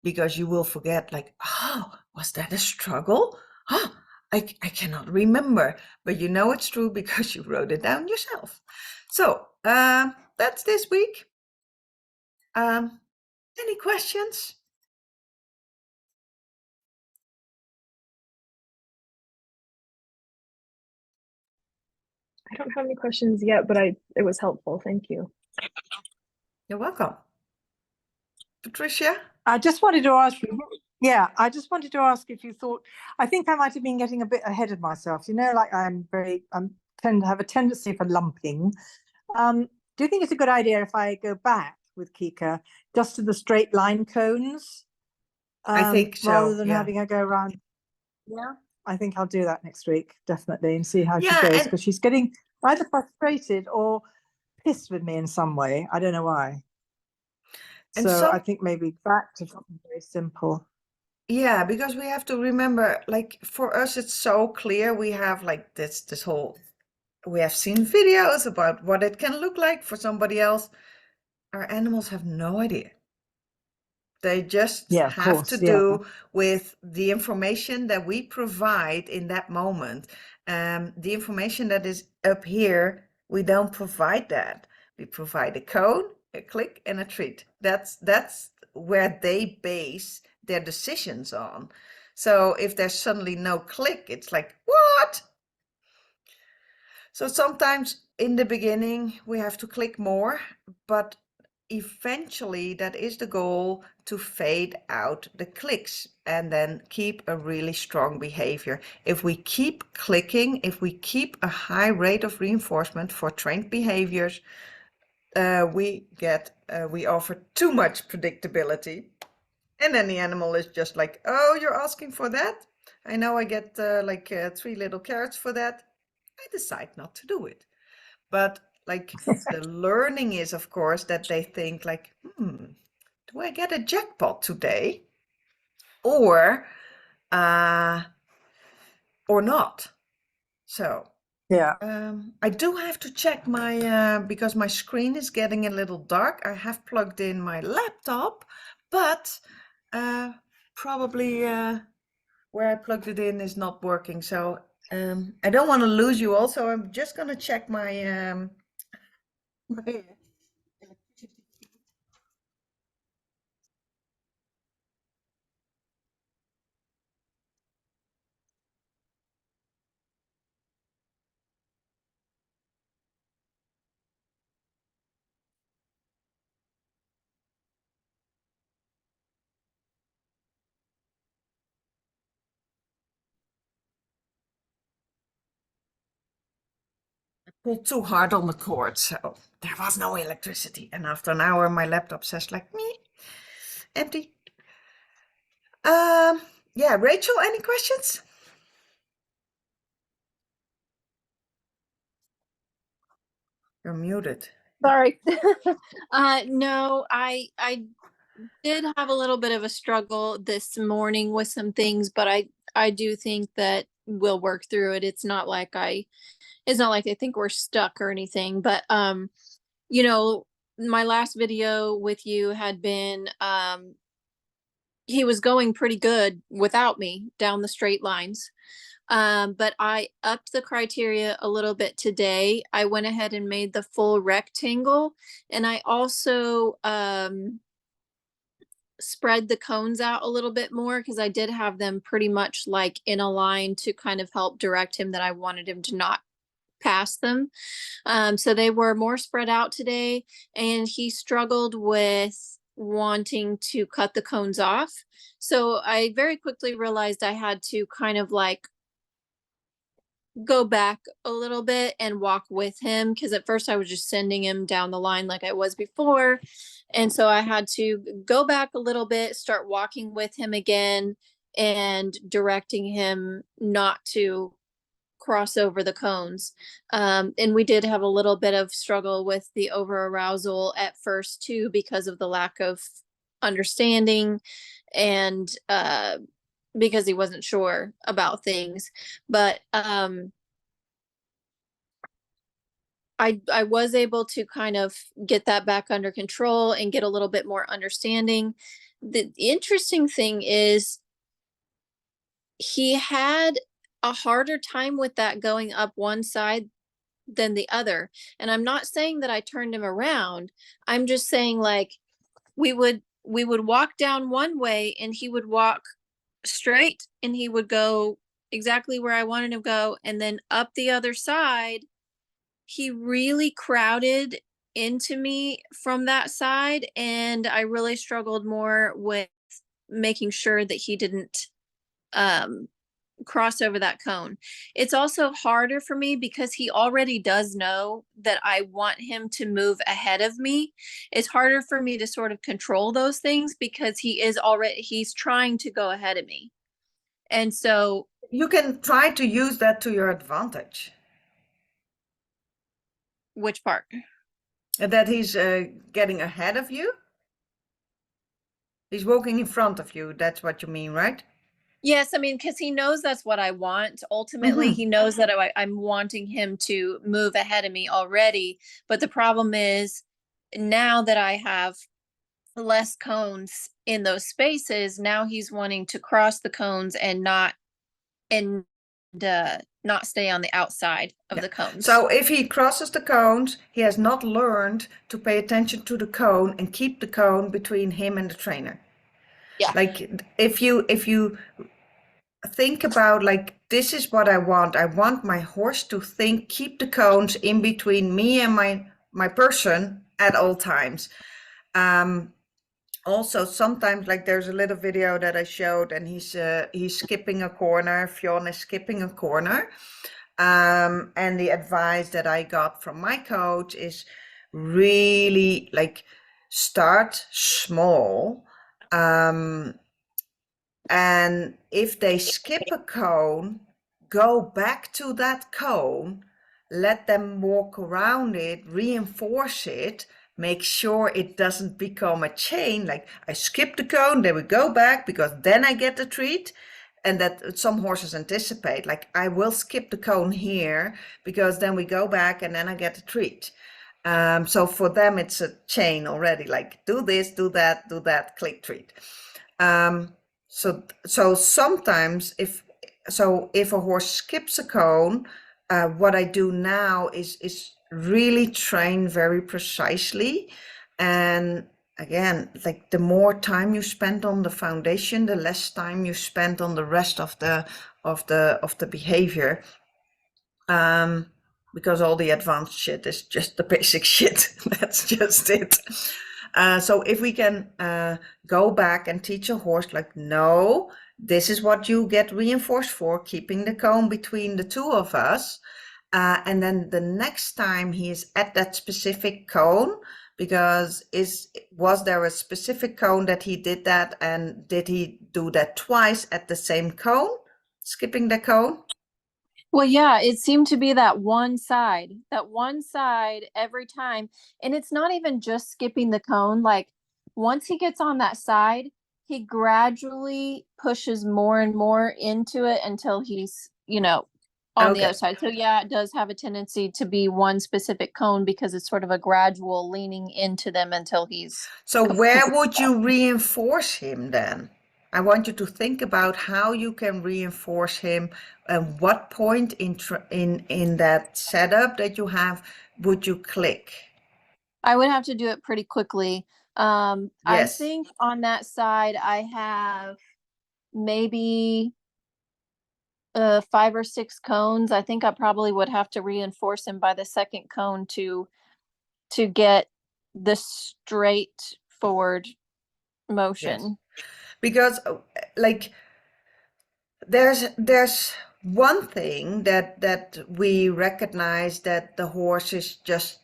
Speaker 1: because you will forget, like, oh, was that a struggle? Oh, I cannot remember, but you know it's true because you wrote it down yourself. So that's this week. Any questions?
Speaker 3: I don't have any questions yet, but it was helpful. Thank you.
Speaker 1: You're welcome. Patricia?
Speaker 2: I just wanted to ask you, I just wanted to ask if you thought, I think I might have been getting a bit ahead of myself. You know, like I tend to have a tendency for lumping. Do you think it's a good idea if I go back with Kika just to the straight line cones?
Speaker 1: I think so,
Speaker 2: rather than
Speaker 1: yeah.
Speaker 2: having her go around. Yeah, I think I'll do that next week, definitely, and see how she
Speaker 1: Yeah,
Speaker 2: goes,
Speaker 1: and-
Speaker 2: because she's getting either frustrated or pissed with me in some way. I don't know why.
Speaker 1: And
Speaker 2: So I think maybe back to something very simple.
Speaker 1: Yeah, because we have to remember, like, for us, it's so clear. We have like this whole, we have seen videos about what it can look like. For somebody else, our animals have no idea. They just
Speaker 2: Yeah, of
Speaker 1: have
Speaker 2: course,
Speaker 1: to
Speaker 2: yeah.
Speaker 1: do with the information that we provide in that moment. The information that is up here, we don't provide that. We provide a cone, a click, and a treat. That's where they base their decisions on. So if there's suddenly no click, it's like, what? So sometimes in the beginning we have to click more, but eventually that is the goal, to fade out the clicks and then keep a really strong behavior. If we keep clicking, if we keep a high rate of reinforcement for trained behaviors, we offer too much predictability. And then the animal is just like, oh, you're asking for that? I know I get 3 little carrots for that. I decide not to do it. But like the learning is, of course, that they think like, do I get a jackpot today? Or not. So
Speaker 2: Yeah.
Speaker 1: I do have to check my, because my screen is getting a little dark. I have plugged in my laptop, but probably where I plugged it in is not working. So I don't want to lose you all. So I'm just going to check my, my pulled too hard on the cord, so there was no electricity. And after an hour, my laptop says like, me, empty. Yeah, Rachel, any questions? You're muted.
Speaker 4: Sorry. No, I did have a little bit of a struggle this morning with some things, but I do think that we'll work through it. It's not like I think we're stuck or anything, but you know, my last video with you had been, he was going pretty good without me down the straight lines. But I upped the criteria a little bit today. I went ahead and made the full rectangle, and I also spread the cones out a little bit more because I did have them pretty much like in a line to kind of help direct him that I wanted him to not pass them. So they were more spread out today, and he struggled with wanting to cut the cones off. So I very quickly realized I had to kind of like go back a little bit and walk with him, because at first I was just sending him down the line like I was before. And so I had to go back a little bit, start walking with him again, and directing him not to cross over the cones. And we did have a little bit of struggle with the over arousal at first too, because of the lack of understanding, and because he wasn't sure about things. But I was able to kind of get that back under control and get a little bit more understanding. The interesting thing is he had a harder time with that going up one side than the other. And I'm not saying that I turned him around. I'm just saying, like, we would walk down one way and he would walk straight and he would go exactly where I wanted him to go. And then up the other side, he really crowded into me from that side. And I really struggled more with making sure that he didn't cross over that cone. It's also harder for me because he already does know that I want him to move ahead of me. It's harder for me to sort of control those things because he's trying to go ahead of me. And so
Speaker 1: You can try to use that to your advantage.
Speaker 4: which part?
Speaker 1: That he's getting ahead of you. He's walking in front of you. That's what you mean, right?
Speaker 4: Yes, I mean, because he knows that's what I want. Ultimately, he knows that I'm wanting him to move ahead of me already. But the problem is, now that I have less cones in those spaces, now he's wanting to cross the cones and not stay on the outside of the cones.
Speaker 1: So if he crosses the cones, he has not learned to pay attention to the cone and keep the cone between him and the trainer.
Speaker 4: Yeah.
Speaker 1: Like if you think about, like, this is what I want my horse to keep the cones in between me and my person at all times. Also sometimes, like, there's a little video that I showed and he's skipping a corner. Fionn is skipping a corner. And the advice that I got from my coach is really, like, start small. And if they skip a cone, go back to that cone, let them walk around it, reinforce it, make sure it doesn't become a chain. Like, I skip the cone, then we go back because then I get the treat. And that some horses anticipate, like, I will skip the cone here because then we go back and then I get the treat. So for them, it's a chain already, like, do this, do that, click, treat. So sometimes if a horse skips a cone, what I do now is really train very precisely. And again, like, the more time you spend on the foundation, the less time you spend on the rest of the behavior. Because all the advanced shit is just the basic shit. That's just it. So if we can go back and teach a horse, like, no, this is what you get reinforced for, keeping the cone between the two of us. And then the next time he is at that specific cone, because was there a specific cone that he did that, and did he do that twice at the same cone, skipping the cone?
Speaker 4: Well, yeah, it seemed to be that one side every time. And it's not even just skipping the cone. Like, once he gets on that side, he gradually pushes more and more into it until he's, on the
Speaker 1: Okay.
Speaker 4: other side. So yeah, it does have a tendency to be one specific cone because it's sort of a gradual leaning into them until he's
Speaker 1: So where
Speaker 4: completely
Speaker 1: would you reinforce him then? I want you to think about how you can reinforce him and what point in that setup that you have would you click?
Speaker 4: I would have to do it pretty quickly. I
Speaker 1: Yes.
Speaker 4: think on that side I have maybe 5 or 6 cones. I think I probably would have to reinforce him by the second cone to get the straight forward
Speaker 1: Yes.
Speaker 4: motion.
Speaker 1: Because like there's one thing that we recognize, that the horse is just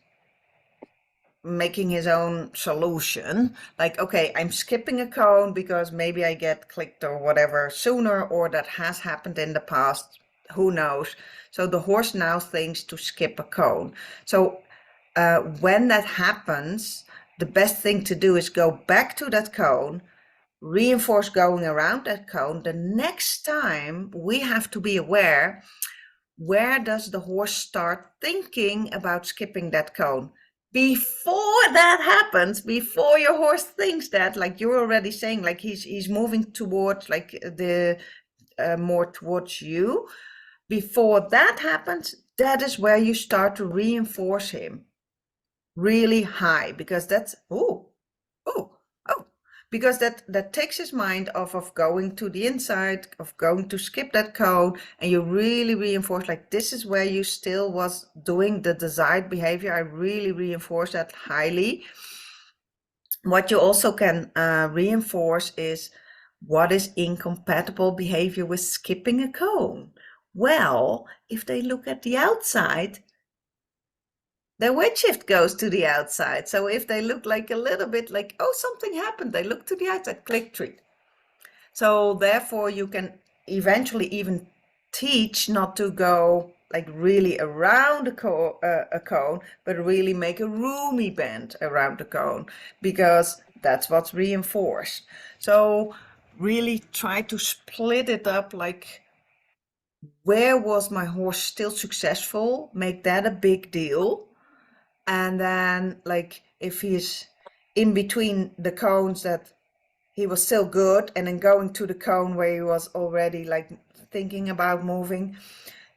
Speaker 1: making his own solution. Like, okay, I'm skipping a cone because maybe I get clicked or whatever sooner, or that has happened in the past, who knows. So the horse now thinks to skip a cone. So when that happens, the best thing to do is go back to that cone, reinforce going around that cone. The next time we have to be aware, where does the horse start thinking about skipping that cone? Before that happens, before your horse thinks that, like you're already saying, like he's moving towards like the more towards you. Before that happens, that is where you start to reinforce him really high, because that's oh, because that takes his mind off of going to the inside, of going to skip that cone, and you really reinforce, like, this is where you still was doing the desired behavior. I really reinforce that highly. What you also can reinforce is what is incompatible behavior with skipping a cone. Well, if they look at the outside, their weight shift goes to the outside. So if they look like a little bit like, oh, something happened, they look to the outside, click treat. So therefore you can eventually even teach not to go like really around a cone, but really make a roomy bend around the cone, because that's what's reinforced. So really try to split it up, like, where was my horse still successful? Make that a big deal. And then, like, if he's in between the cones, that he was still good, and then going to the cone where he was already like thinking about moving,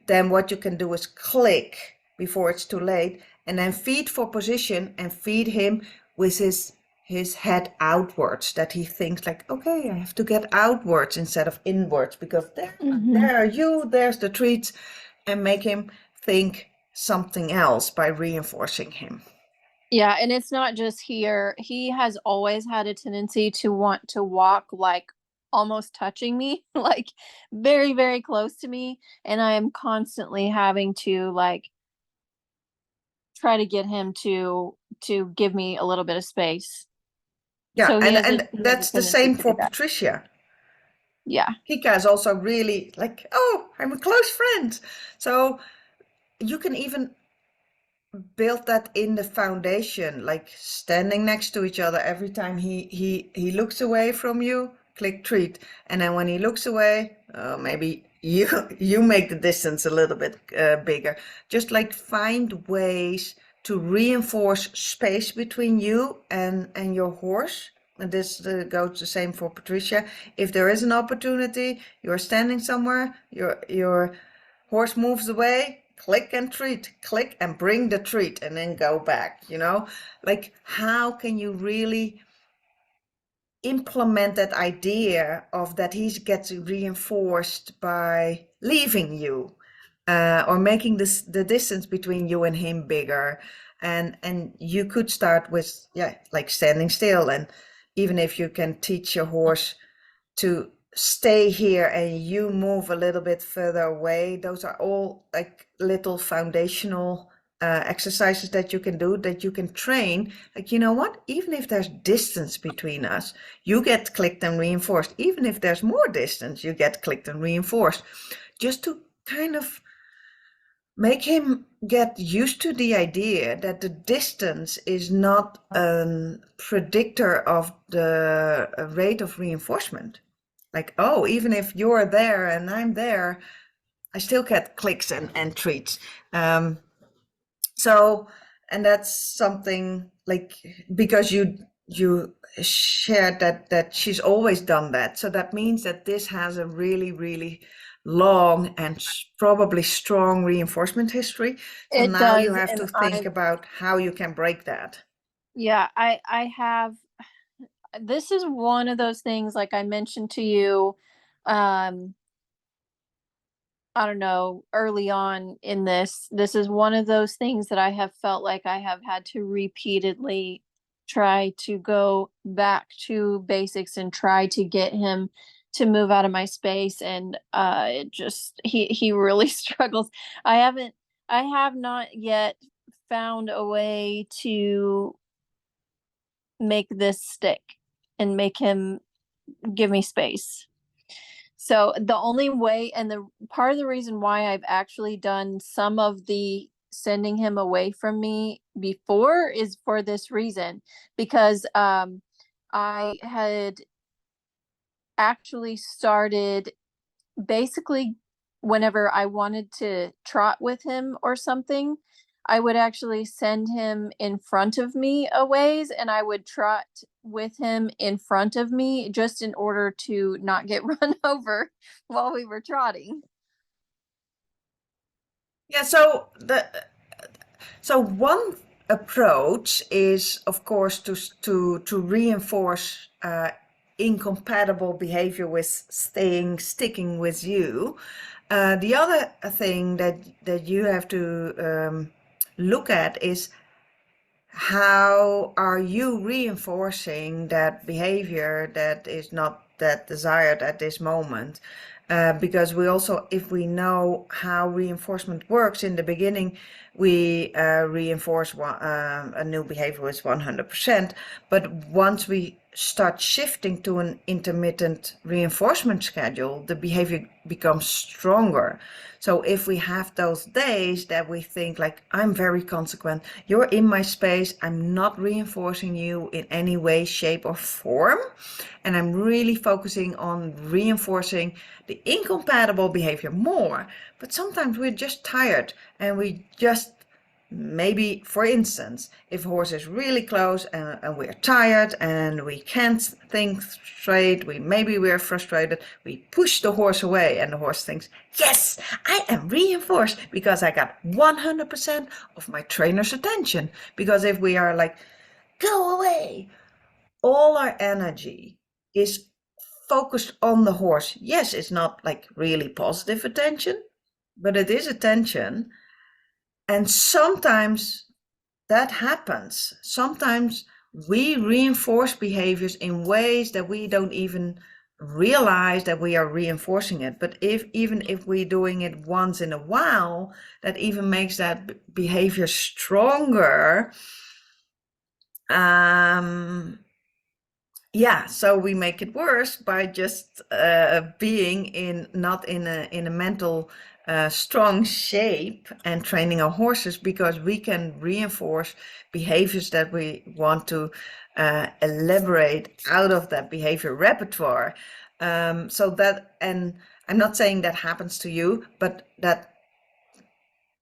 Speaker 1: then what you can do is click before it's too late, and then feed for position and feed him with his head outwards, that he thinks like, okay, I have to get outwards instead of inwards, because there are you, there's the treats, and make him think something else by reinforcing him.
Speaker 4: Yeah, and it's not just here. He has always had a tendency to want to walk like almost touching me, like very, very close to me. And I am constantly having to like try to get him to give me a little bit of space.
Speaker 1: Yeah,
Speaker 4: So
Speaker 1: and
Speaker 4: he has a
Speaker 1: that's the
Speaker 4: tendency
Speaker 1: same
Speaker 4: to
Speaker 1: for
Speaker 4: do that.
Speaker 1: Patricia.
Speaker 4: Yeah.
Speaker 1: Kika is also really like, oh, I'm a close friend. So you can even build that in the foundation, like standing next to each other. Every time he looks away from you, click treat. And then when he looks away, maybe you make the distance a little bit bigger. Just like find ways to reinforce space between you and your horse. And this goes the same for Patricia. If there is an opportunity, you're standing somewhere, your horse moves away, click and treat, click and bring the treat, and then go back, like, how can you really implement that idea of that he gets reinforced by leaving you, or making the distance between you and him bigger. And you could start with, yeah, like standing still, and even if you can teach your horse to stay here and you move a little bit further away, those are all like little foundational exercises that you can do, that you can train. Like, you know what, even if there's distance between us, you get clicked and reinforced. Even if there's more distance, you get clicked and reinforced, just to kind of make him get used to the idea that the distance is not a predictor of the rate of reinforcement. Like, oh, even if you're there and I'm there, I still get clicks and treats. So, and that's something like, because you shared that she's always done that. So that means that this has a really, really long and probably strong reinforcement history. So
Speaker 4: It
Speaker 1: now you
Speaker 4: does,
Speaker 1: have
Speaker 4: and
Speaker 1: to think about how you can break that.
Speaker 4: yeah, I have. This is one of those things, like I mentioned to you, um, I don't know, early on in this. This is one of those things that I have felt like I have had to repeatedly try to go back to basics and try to get him to move out of my space, and it just he really struggles. I have not yet found a way to make this stick and make him give me space. So the only way, and the part of the reason why I've actually done some of the sending him away from me before is for this reason, because I had actually started basically whenever I wanted to trot with him or something, I would actually send him in front of me a ways, and I would trot with him in front of me just in order to not get run over while we were trotting.
Speaker 1: Yeah, so one approach is, of course, to reinforce incompatible behavior with sticking with you. The other thing that you have to look at is, how are you reinforcing that behavior that is not that desired at this moment? Because we also, if we know how reinforcement works in the beginning, we reinforce a new behavior with 100%. But once we start shifting to an intermittent reinforcement schedule, the behavior becomes stronger. So if we have those days that we think like, I'm very consequent, you're in my space, I'm not reinforcing you in any way, shape or form, and I'm really focusing on reinforcing the incompatible behavior more. But sometimes we're just tired and we just, maybe, for instance, if a horse is really close and we're tired and we can't think straight, maybe we're frustrated, we push the horse away and the horse thinks, yes, I am reinforced because I got 100% of my trainer's attention. Because if we are like, go away, all our energy is focused on the horse. Yes, it's not like really positive attention, but it is attention. And sometimes that happens. Sometimes we reinforce behaviors in ways that we don't even realize that we are reinforcing it. But even if we're doing it once in a while, that even makes that behavior stronger. Yeah, so we make it worse by just being not in a mental strong shape and training our horses, because we can reinforce behaviors that we want to elaborate out of that behavior repertoire. So that, and I'm not saying that happens to you, but that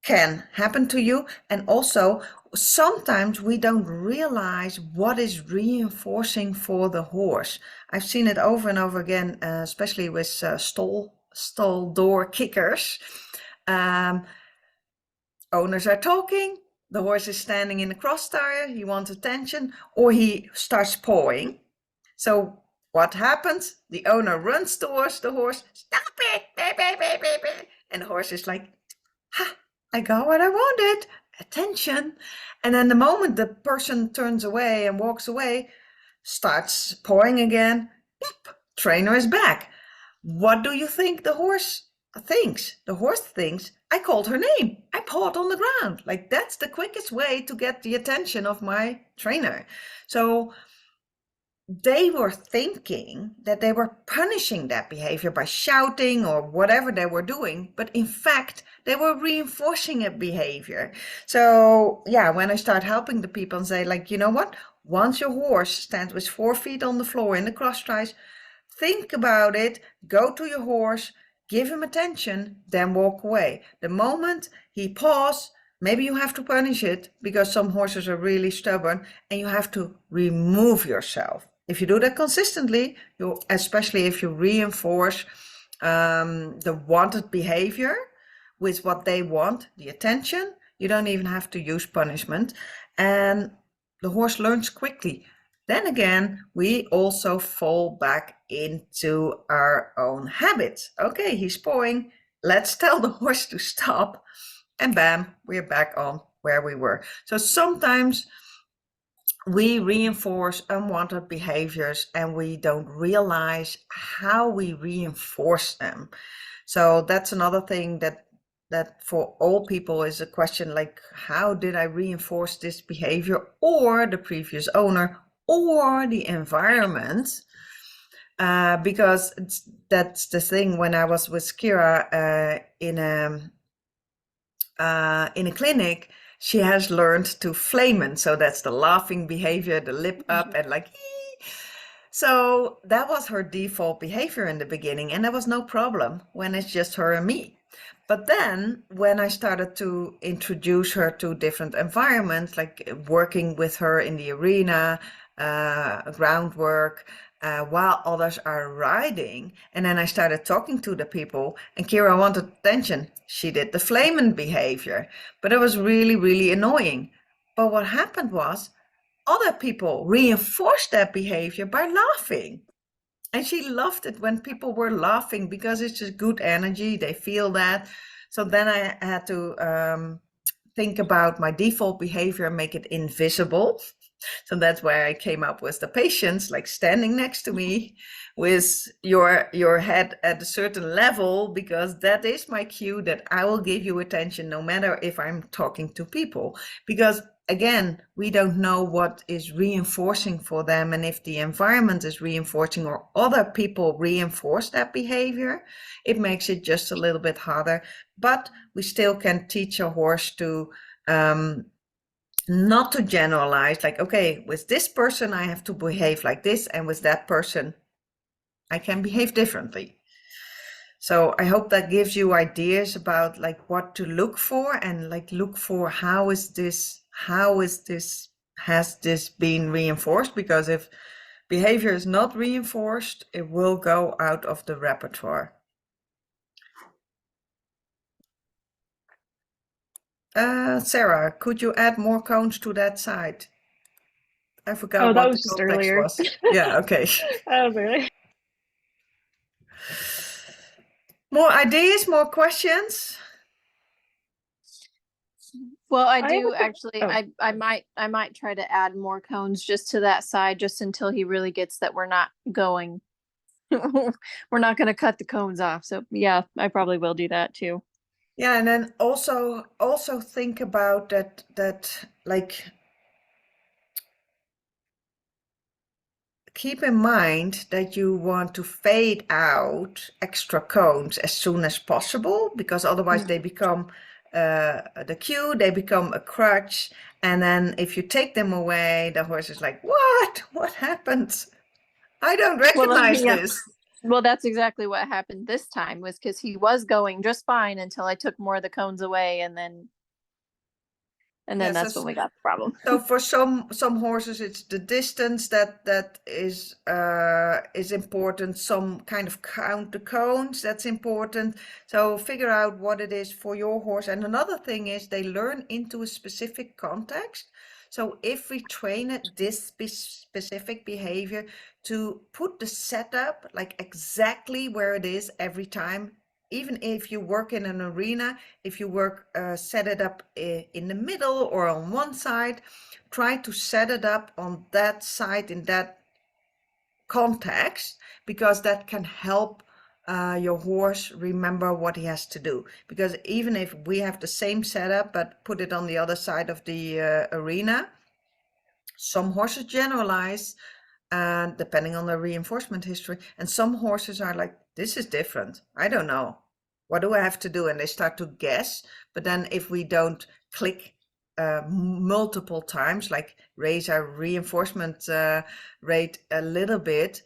Speaker 1: can happen to you. And also, sometimes we don't realize what is reinforcing for the horse. I've seen it over and over again, especially with stall door kickers. Owners are talking, the horse is standing in the cross tire, he wants attention, or he starts pawing. So what happens? The owner runs towards the horse, stop it, and the horse is like, ha, I got what I wanted, attention. And then the moment the person turns away and walks away, starts pawing again, boop, trainer is back. What do you think the horse thinks? The horse thinks, I called her name, I pawed on the ground. Like, that's the quickest way to get the attention of my trainer. So they were thinking that they were punishing that behavior by shouting or whatever they were doing, but in fact they were reinforcing a behavior. So yeah, when I start helping the people and say, like, you know what, once your horse stands with 4 feet on the floor in the cross ties, think about it, go to your horse, give him attention, then walk away. The moment he pauses, maybe you have to punish it, because some horses are really stubborn, and you have to remove yourself. If you do that consistently, especially if you reinforce the wanted behavior with what they want, the attention, you don't even have to use punishment, and the horse learns quickly. Then again, we also fall back into our own habits. Okay, he's pawing. Let's tell the horse to stop. And bam, we're back on where we were. So sometimes we reinforce unwanted behaviors and we don't realize how we reinforce them. So that's another thing that for all people is a question, like, how did I reinforce this behavior, or the previous owner, or the environment? Because that's the thing. When I was with Kira in a clinic, she has learned to flamen. So that's the laughing behavior, the lip up and like, ee. So that was her default behavior in the beginning, and there was no problem when it's just her and me. But then when I started to introduce her to different environments, like working with her in the arena, groundwork, while others are riding, and then I started talking to the people, and Kira wanted attention, she did the flamen behavior, but it was really, really annoying. But what happened was, other people reinforced that behavior by laughing. And she loved it when people were laughing, because it's just good energy. They feel that. So then I had to think about my default behavior and make it invisible. So that's where I came up with the patience, like standing next to me with your head at a certain level, because that is my cue that I will give you attention no matter if I'm talking to people. Because again, we don't know what is reinforcing for them, and if the environment is reinforcing or other people reinforce that behavior, it makes it just a little bit harder. But we still can teach a horse to not to generalize, like, okay, with this person I have to behave like this, and with that person I can behave differently. So I hope that gives you ideas about like what to look for, and like look for has this been reinforced? Because if behavior is not reinforced, it will go out of the repertoire. Sarah, could you add more cones to that side? I forgot
Speaker 3: Oh, that
Speaker 1: what
Speaker 3: was
Speaker 1: the
Speaker 3: just
Speaker 1: context
Speaker 3: earlier.
Speaker 1: was. Yeah, okay.
Speaker 3: That was earlier.
Speaker 1: More ideas, more questions?
Speaker 4: Well, I
Speaker 3: I have
Speaker 4: do
Speaker 3: a quick-
Speaker 4: actually.
Speaker 3: oh.
Speaker 4: I might try to add more cones just to that side, just until he really gets that we're not going. We're not going to cut the cones off. So yeah, I probably will do that too.
Speaker 1: Yeah, and then also think about that like, keep in mind that you want to fade out extra cones as soon as possible, because otherwise they become the cue, they become a crutch, and then if you take them away, the horse is like, what happened? I don't recognize
Speaker 4: yeah.
Speaker 1: this.
Speaker 4: Well, that's exactly what happened this time, was because he was going just fine until I took more of the cones away, and then
Speaker 1: Yes,
Speaker 4: that's when we got the problem.
Speaker 1: So for some horses, it's the distance that is important. Some kind of count the cones, that's important. So figure out what it is for your horse. And another thing is they learn into a specific context. So if we train it, this specific behavior, to put the setup like exactly where it is every time. Even if you work in an arena, if you work, set it up in the middle or on one side, try to set it up on that side in that context, because that can help your horse remember what he has to do. Because even if we have the same setup but put it on the other side of the arena, some horses generalize, and depending on their reinforcement history, and some horses are like, this is different, I don't know, what do I have to do? And they start to guess. But then if we don't click multiple times, like raise our reinforcement rate a little bit,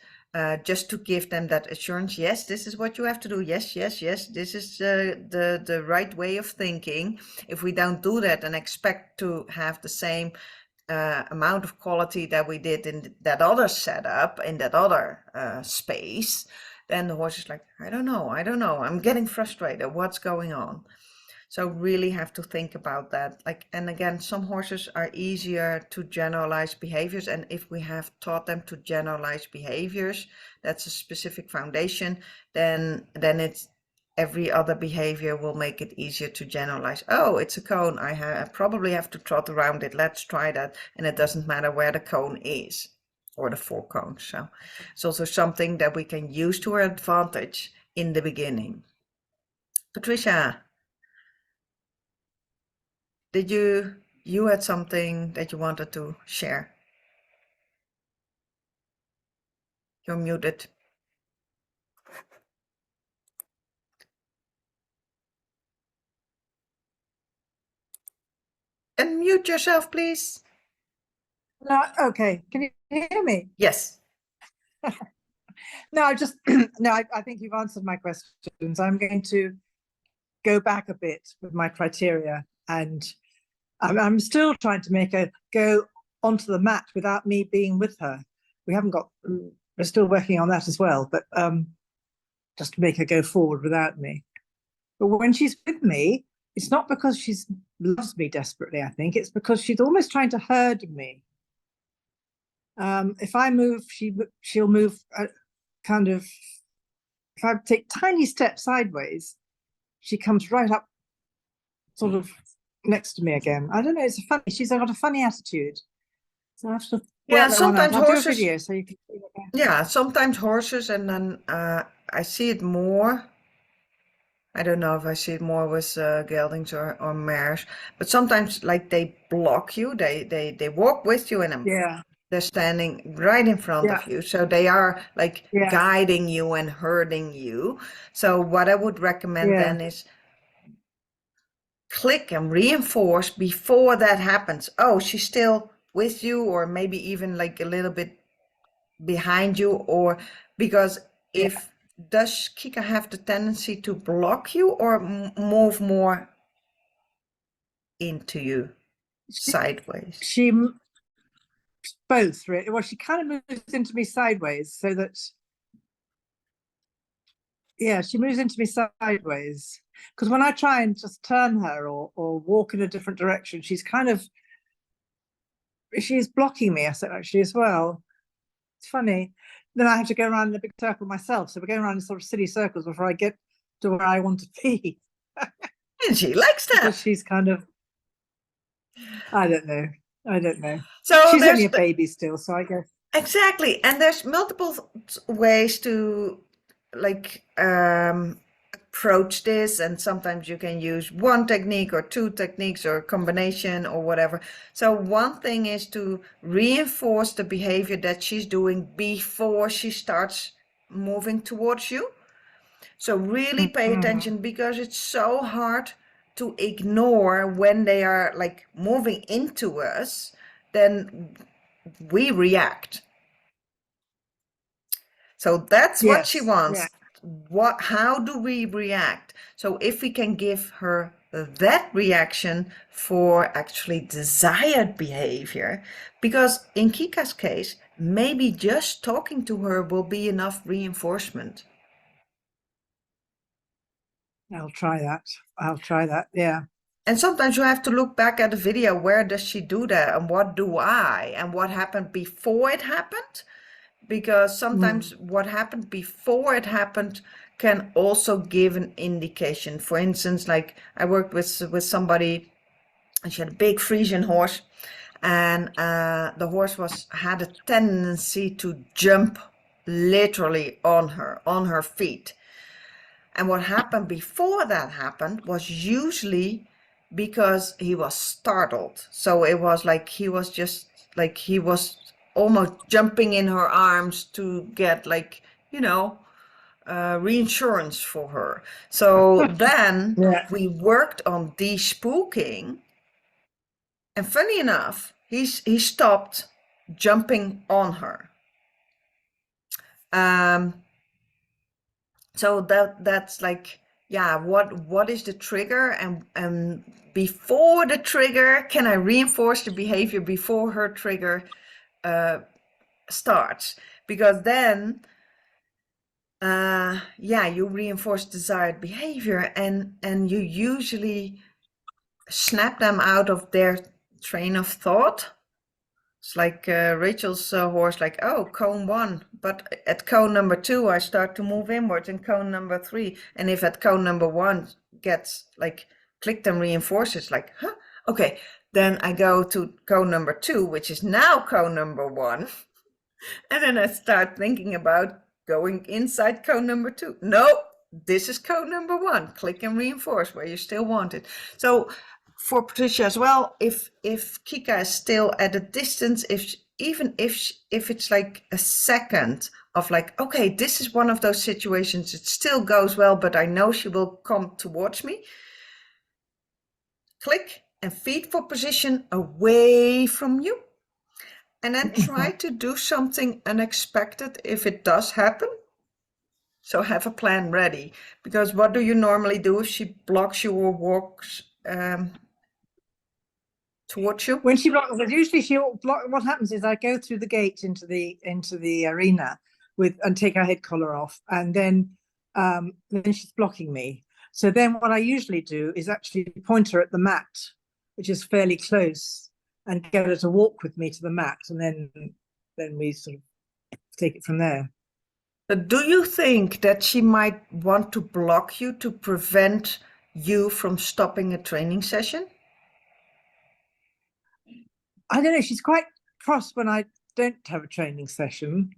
Speaker 1: just to give them that assurance. Yes, this is what you have to do. Yes, yes, yes. This is the right way of thinking. If we don't do that and expect to have the same amount of quality that we did in that other setup, in that other space, then the horse is like, I don't know. I'm getting frustrated. What's going on? So really have to think about that. Like, and again, some horses are easier to generalize behaviors. And if we have taught them to generalize behaviors, that's a specific foundation, then it's every other behavior will make it easier to generalize. Oh, it's a cone. I probably have to trot around it. Let's try that. And it doesn't matter where the cone is or the 4 cones. So it's also something that we can use to our advantage in the beginning. Patricia. Did you had something that you wanted to share? You're muted. Unmute yourself, please.
Speaker 2: No, okay. Can you hear me?
Speaker 1: Yes.
Speaker 2: No, I just no. I think you've answered my questions. I'm going to go back a bit with my criteria, and I'm still trying to make her go onto the mat without me being with her. We haven't got. We're still working on that as well, but just to make her go forward without me. But when she's with me, it's not because she loves me desperately. I think it's because she's almost trying to herd me. If I move, she'll move kind of. If I take tiny steps sideways, she comes right up, sort of next to me again. I don't know. It's funny. She's got a funny attitude. So I have to.
Speaker 1: Yeah, sometimes horses.
Speaker 2: I'll do a video so you can see what
Speaker 1: yeah, sometimes horses, and then I see it more. I don't know if I see it more with geldings or mares, but sometimes like they block you. They walk with you, and they're standing right in front of you. So they are like guiding you and herding you. So what I would recommend then is click and reinforce before that happens. Oh, she's still with you, or maybe even like a little bit behind you, or because if does Kika have the tendency to block you or move more into you sideways?
Speaker 2: She both really. Well, she kind of moves into me sideways, so that she moves into me sideways. Because when I try and just turn her or walk in a different direction, she's blocking me actually as well. It's funny. Then I have to go around in a big circle myself. So we're going around in sort of silly circles before I get to where I want to be.
Speaker 1: And she likes that.
Speaker 2: Because she's kind of, I don't know.
Speaker 1: So
Speaker 2: she's only a baby still, so I guess.
Speaker 1: Exactly. And there's multiple ways to like approach this, and sometimes you can use one technique or 2 techniques or a combination or whatever. So one thing is to reinforce the behavior that she's doing before she starts moving towards you. So really pay attention, because it's so hard to ignore when they are like moving into us. Then we react. So that's what she wants. How do we react? So if we can give her that reaction for actually desired behavior, because in Kika's case, maybe just talking to her will be enough reinforcement.
Speaker 2: I'll try that. Yeah.
Speaker 1: And sometimes you have to look back at the video. Where does she do that? And what do I? And what happened before it happened? Because sometimes what happened before it happened can also give an indication. For instance, like I worked with somebody, and she had a big Frisian horse, and the horse had a tendency to jump literally on her feet. And what happened before that happened was usually because he was startled. So it was like he was almost jumping in her arms to get reinsurance for her. So then we worked on de-spooking, and funny enough, he stopped jumping on her. Um, so that's like, yeah, what is the trigger, and before the trigger, can I reinforce the behavior before her trigger starts? Because then yeah, you reinforce desired behavior, and you usually snap them out of their train of thought. It's like Rachel's horse, like, oh, cone 1, but at cone number 2, I start to move inward in cone number 3. And if at cone number 1 gets like clicked and reinforced, it's like, huh, okay, then I go to cone number 2, which is now cone number 1. And then I start thinking about going inside cone number 2. No, this is cone number 1. Click and reinforce where you still want it. So for Patricia as well, if Kika is still at a distance, even if it's like a second of like, okay, this is one of those situations, it still goes well, but I know she will come towards me. Click and feed for position away from you. And then try to do something unexpected if it does happen. So have a plan ready. Because what do you normally do if she blocks you or walks towards you?
Speaker 2: When she blocks, usually she'll block. What happens is I go through the gate into the arena and take her head collar off, and then she's blocking me. So then what I usually do is actually point her at the mat, which is fairly close, and get her to walk with me to the mat, and then we sort of take it from there.
Speaker 1: But do you think that she might want to block you to prevent you from stopping a training session?
Speaker 2: I don't know. She's quite cross when I don't have a training session.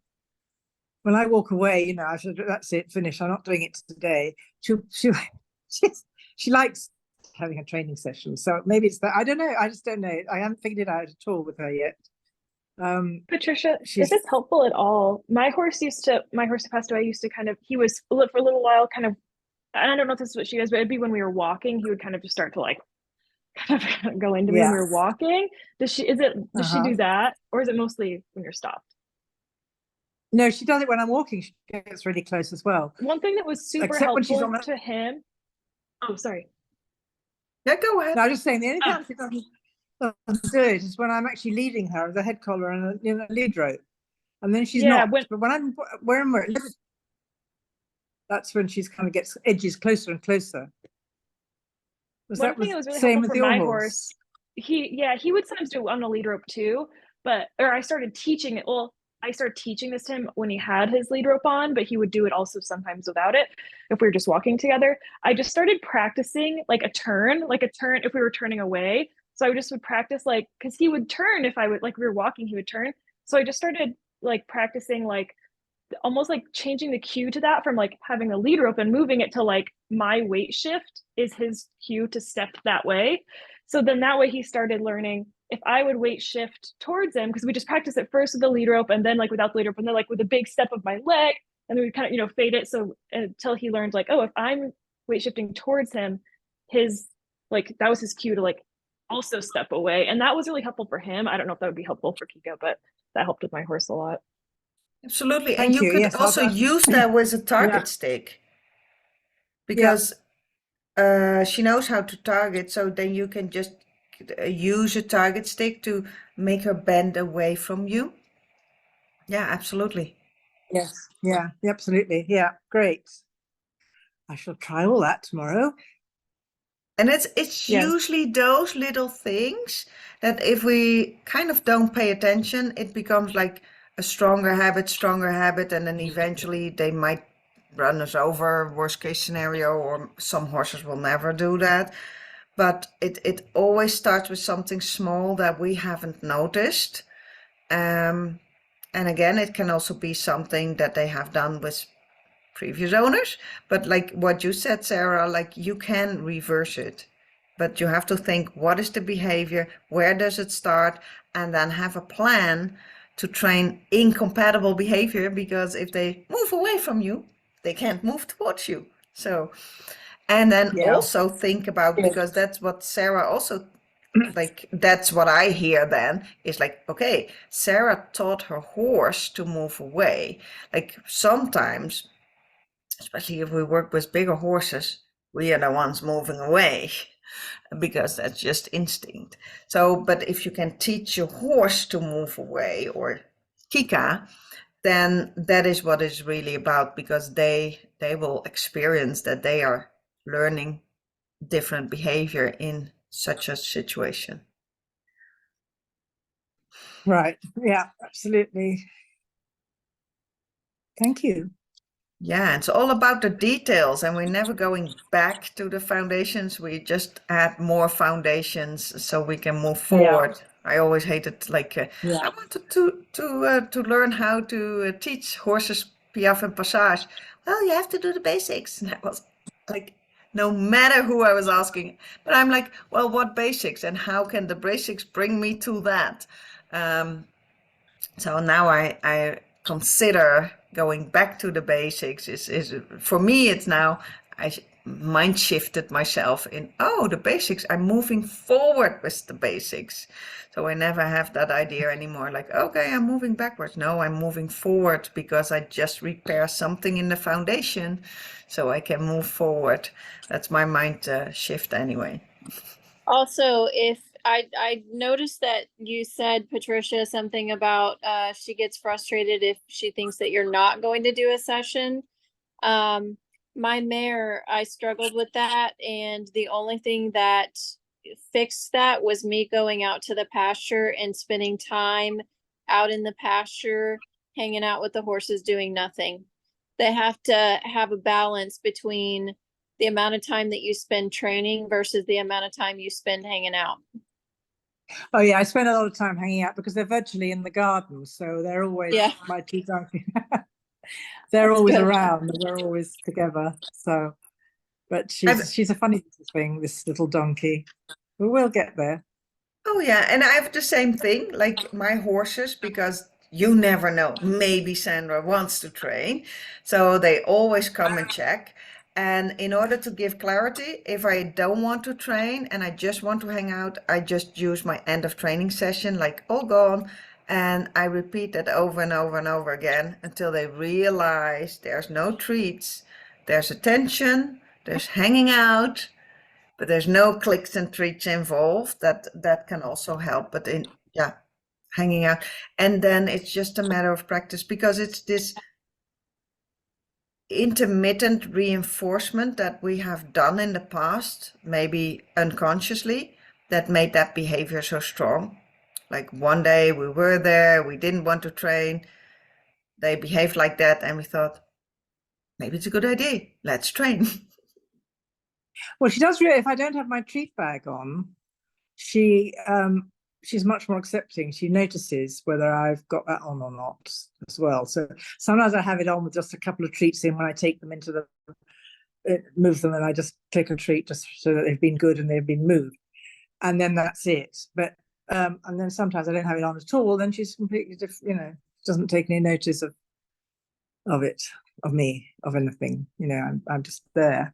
Speaker 2: When I walk away, I said, that's it, finish. I'm not doing it today. She likes having a training session. So maybe it's that. I don't know. I just don't know. I haven't figured it out at all with her yet.
Speaker 3: Patricia, if it's helpful at all, my horse who passed away used to he was for a little while and I don't know if this is what she does, but it'd be when we were walking, he would kind of just start to like kind of go into me when we were walking. Does she do that, or is it mostly when you're stopped?
Speaker 2: No, she does it when I'm walking. She gets really close as well.
Speaker 3: One thing that was super helpful to him. Oh, sorry.
Speaker 1: Yeah, go ahead.
Speaker 2: No, I'm just saying the only time she doesn't do it is when I'm actually leading her with a head collar and a lead rope, and then she's not. But when we're that's when she's kind of gets edges closer and closer.
Speaker 3: One thing that was really helpful for my horse, he would sometimes do it on a lead rope too, I started teaching it. Well, I started teaching this to him when he had his lead rope on, but he would do it also sometimes without it if we were just walking together. I just started practicing like a turn if we were turning away. So I would practice because he would turn if I would, like we were walking, he would turn. So I just started like practicing almost like changing the cue to that from like having a lead rope and moving it to like my weight shift is his cue to step that way. So then that way he started learning if I would weight shift towards him, because we just practice it first with the lead rope and then like without the lead rope and then like with a big step of my leg, and then we kind of fade it. So until he learned like, oh, if I'm weight shifting towards him, that was his cue to like also step away. And that was really helpful for him. I don't know if that would be helpful for Kika, but that helped with my horse a lot.
Speaker 1: Absolutely. And you could also use that with a target stick, because she knows how to target. So then you can just use a target stick to make her bend away from you. Yeah, absolutely.
Speaker 2: Yes. Yeah, absolutely. Yeah, great. I shall try all that tomorrow.
Speaker 1: And it's usually those little things that if we kind of don't pay attention, it becomes like a stronger habit, and then eventually they might run us over, worst case scenario, or some horses will never do that. But it always starts with something small that we haven't noticed. And again, it can also be something that they have done with previous owners. But like what you said, Sarah, like you can reverse it. But you have to think, what is the behavior? Where does it start? And then have a plan to train incompatible behavior, because if they move away from you, they can't move towards you. So, and then also think about, because that's what Sarah also like that's what I hear then is like, okay, Sarah taught her horse to move away. Like sometimes, especially if we work with bigger horses, we are the ones moving away because that's just instinct. So, but if you can teach your horse to move away or Kika, then that is what it's really about, because they will experience that they are learning different behavior in such a situation.
Speaker 2: Right. Yeah, absolutely. Thank you.
Speaker 1: Yeah, it's all about the details, and we're never going back to the foundations. We just add more foundations so we can move forward. I always hated I wanted to learn how to teach horses piaffe and passage. Well, you have to do the basics, and I was like, no matter who I was asking, but I'm like, well, what basics, and how can the basics bring me to that? So now I consider going back to the basics is for me it's now mind shifted myself in, oh, the basics, I'm moving forward with the basics. So I never have that idea anymore like, okay, I'm moving backwards. No, I'm moving forward because I just repair something in the foundation so I can move forward. That's my mind shift anyway.
Speaker 4: Also, if I noticed that you said, Patricia, something about she gets frustrated if she thinks that you're not going to do a session. My mare, I struggled with that, and the only thing that fixed that was me going out to the pasture and spending time out in the pasture, hanging out with the horses, doing nothing. They have to have a balance between the amount of time that you spend training versus the amount of time you spend hanging out.
Speaker 2: Oh yeah, I spend a lot of time hanging out because they're virtually in the garden, so they're always my two donkeys. They're
Speaker 4: That's
Speaker 2: always
Speaker 4: good.
Speaker 2: around. We're always together. So, but she's a funny little thing, this little donkey. But we'll get there.
Speaker 1: Oh yeah, and I have the same thing, like my horses, because you never know. Maybe Sandra wants to train, so they always come and check. And in order to give clarity, if I don't want to train and I just want to hang out, I just use my end of training session, like all gone, and I repeat that over and over and over again until they realize there's no treats, there's attention, there's hanging out, but there's no clicks and treats involved. That can also help, but hanging out, and then it's just a matter of practice, because it's this intermittent reinforcement that we have done in the past, maybe unconsciously, that made that behavior so strong. Like one day we were there, we didn't want to train, they behaved like that, and we thought, maybe it's a good idea, let's train.
Speaker 2: Well, she does really, if I don't have my treat bag on, she's much more accepting. She notices whether I've got that on or not as well. So sometimes I have it on with just a couple of treats in when I take them into move them, and I just take a treat just so that they've been good and they've been moved. And then that's it. But and then sometimes I don't have it on at all. Then she's completely different, doesn't take any notice of it, of me, of anything. I'm just there.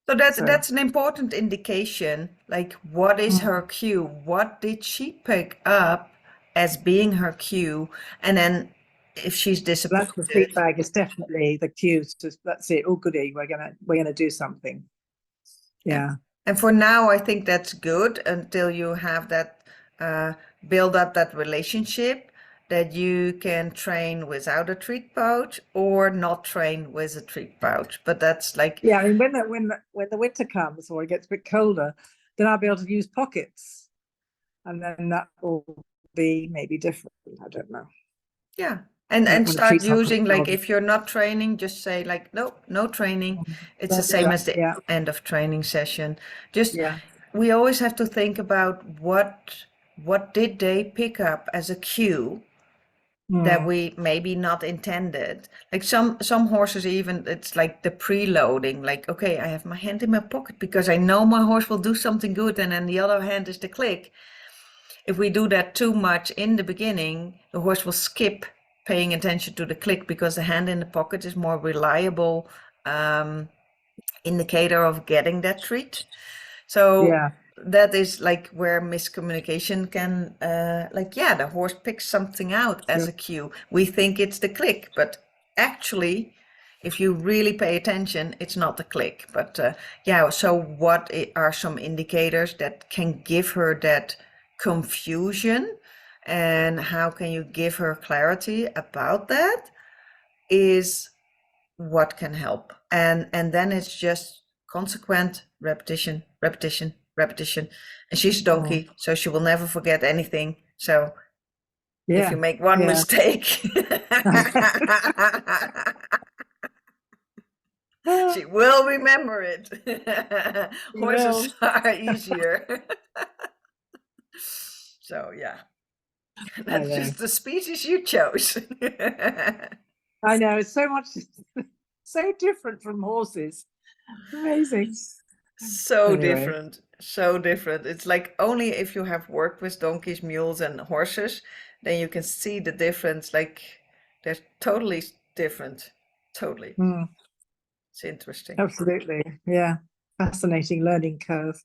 Speaker 1: So that's an important indication, like what is her cue? What did she pick up as being her cue? And then if she's disappointed.
Speaker 2: That's the feedback is definitely the cue. That's it. Oh goody, we're gonna do something. Yeah.
Speaker 1: And for now, I think that's good until you have that build up that relationship, that you can train without a treat pouch or not train with a treat pouch. But that's like,
Speaker 2: yeah, I mean, when the winter comes or it gets a bit colder, then I'll be able to use pockets, and then that will be maybe different. I don't know.
Speaker 1: Yeah. And start using, like, if you're not training, just say like, no training. It's the same as the end of training session. We always have to think about what did they pick up as a cue that we maybe not intended. Like some horses, even it's like the preloading, like, okay, I have my hand in my pocket because I know my horse will do something good, and then the other hand is the click. If we do that too much in the beginning, the horse will skip paying attention to the click, because the hand in the pocket is more reliable indicator of getting that treat. So that is like where miscommunication can, the horse picks something out as a cue. We think it's the click, but actually, if you really pay attention, it's not the click. But so what are some indicators that can give her that confusion, and how can you give her clarity about that is what can help. And then it's just consequent repetition, repetition, repetition. And she's a donkey, so she will never forget anything. So if you make one mistake, she will remember it. Horses are easier. So yeah, that's just the species you chose.
Speaker 2: I know, it's so much, so different from horses. Amazing.
Speaker 1: So different, so different. It's like only if you have worked with donkeys, mules, and horses, then you can see the difference. Like they're totally different. Totally. It's interesting.
Speaker 2: Absolutely. Yeah. Fascinating learning curve.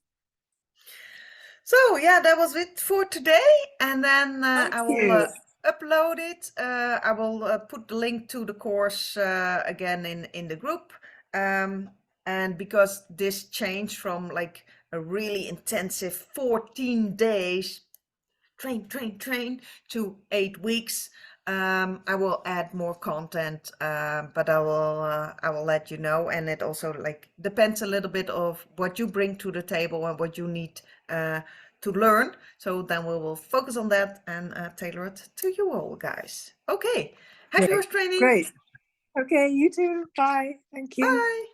Speaker 1: So yeah, that was it for today. And then I will upload it. I will put the link to the course again in the group. And because this changed from like a really intensive 14 days train to 8 weeks, I will add more content, but I will let you know. And it also like depends a little bit of what you bring to the table and what you need to learn. So then we will focus on that and tailor it to you all, guys. Okay, happy horse training.
Speaker 2: Great. Okay, you too. Bye. Thank you.
Speaker 1: Bye.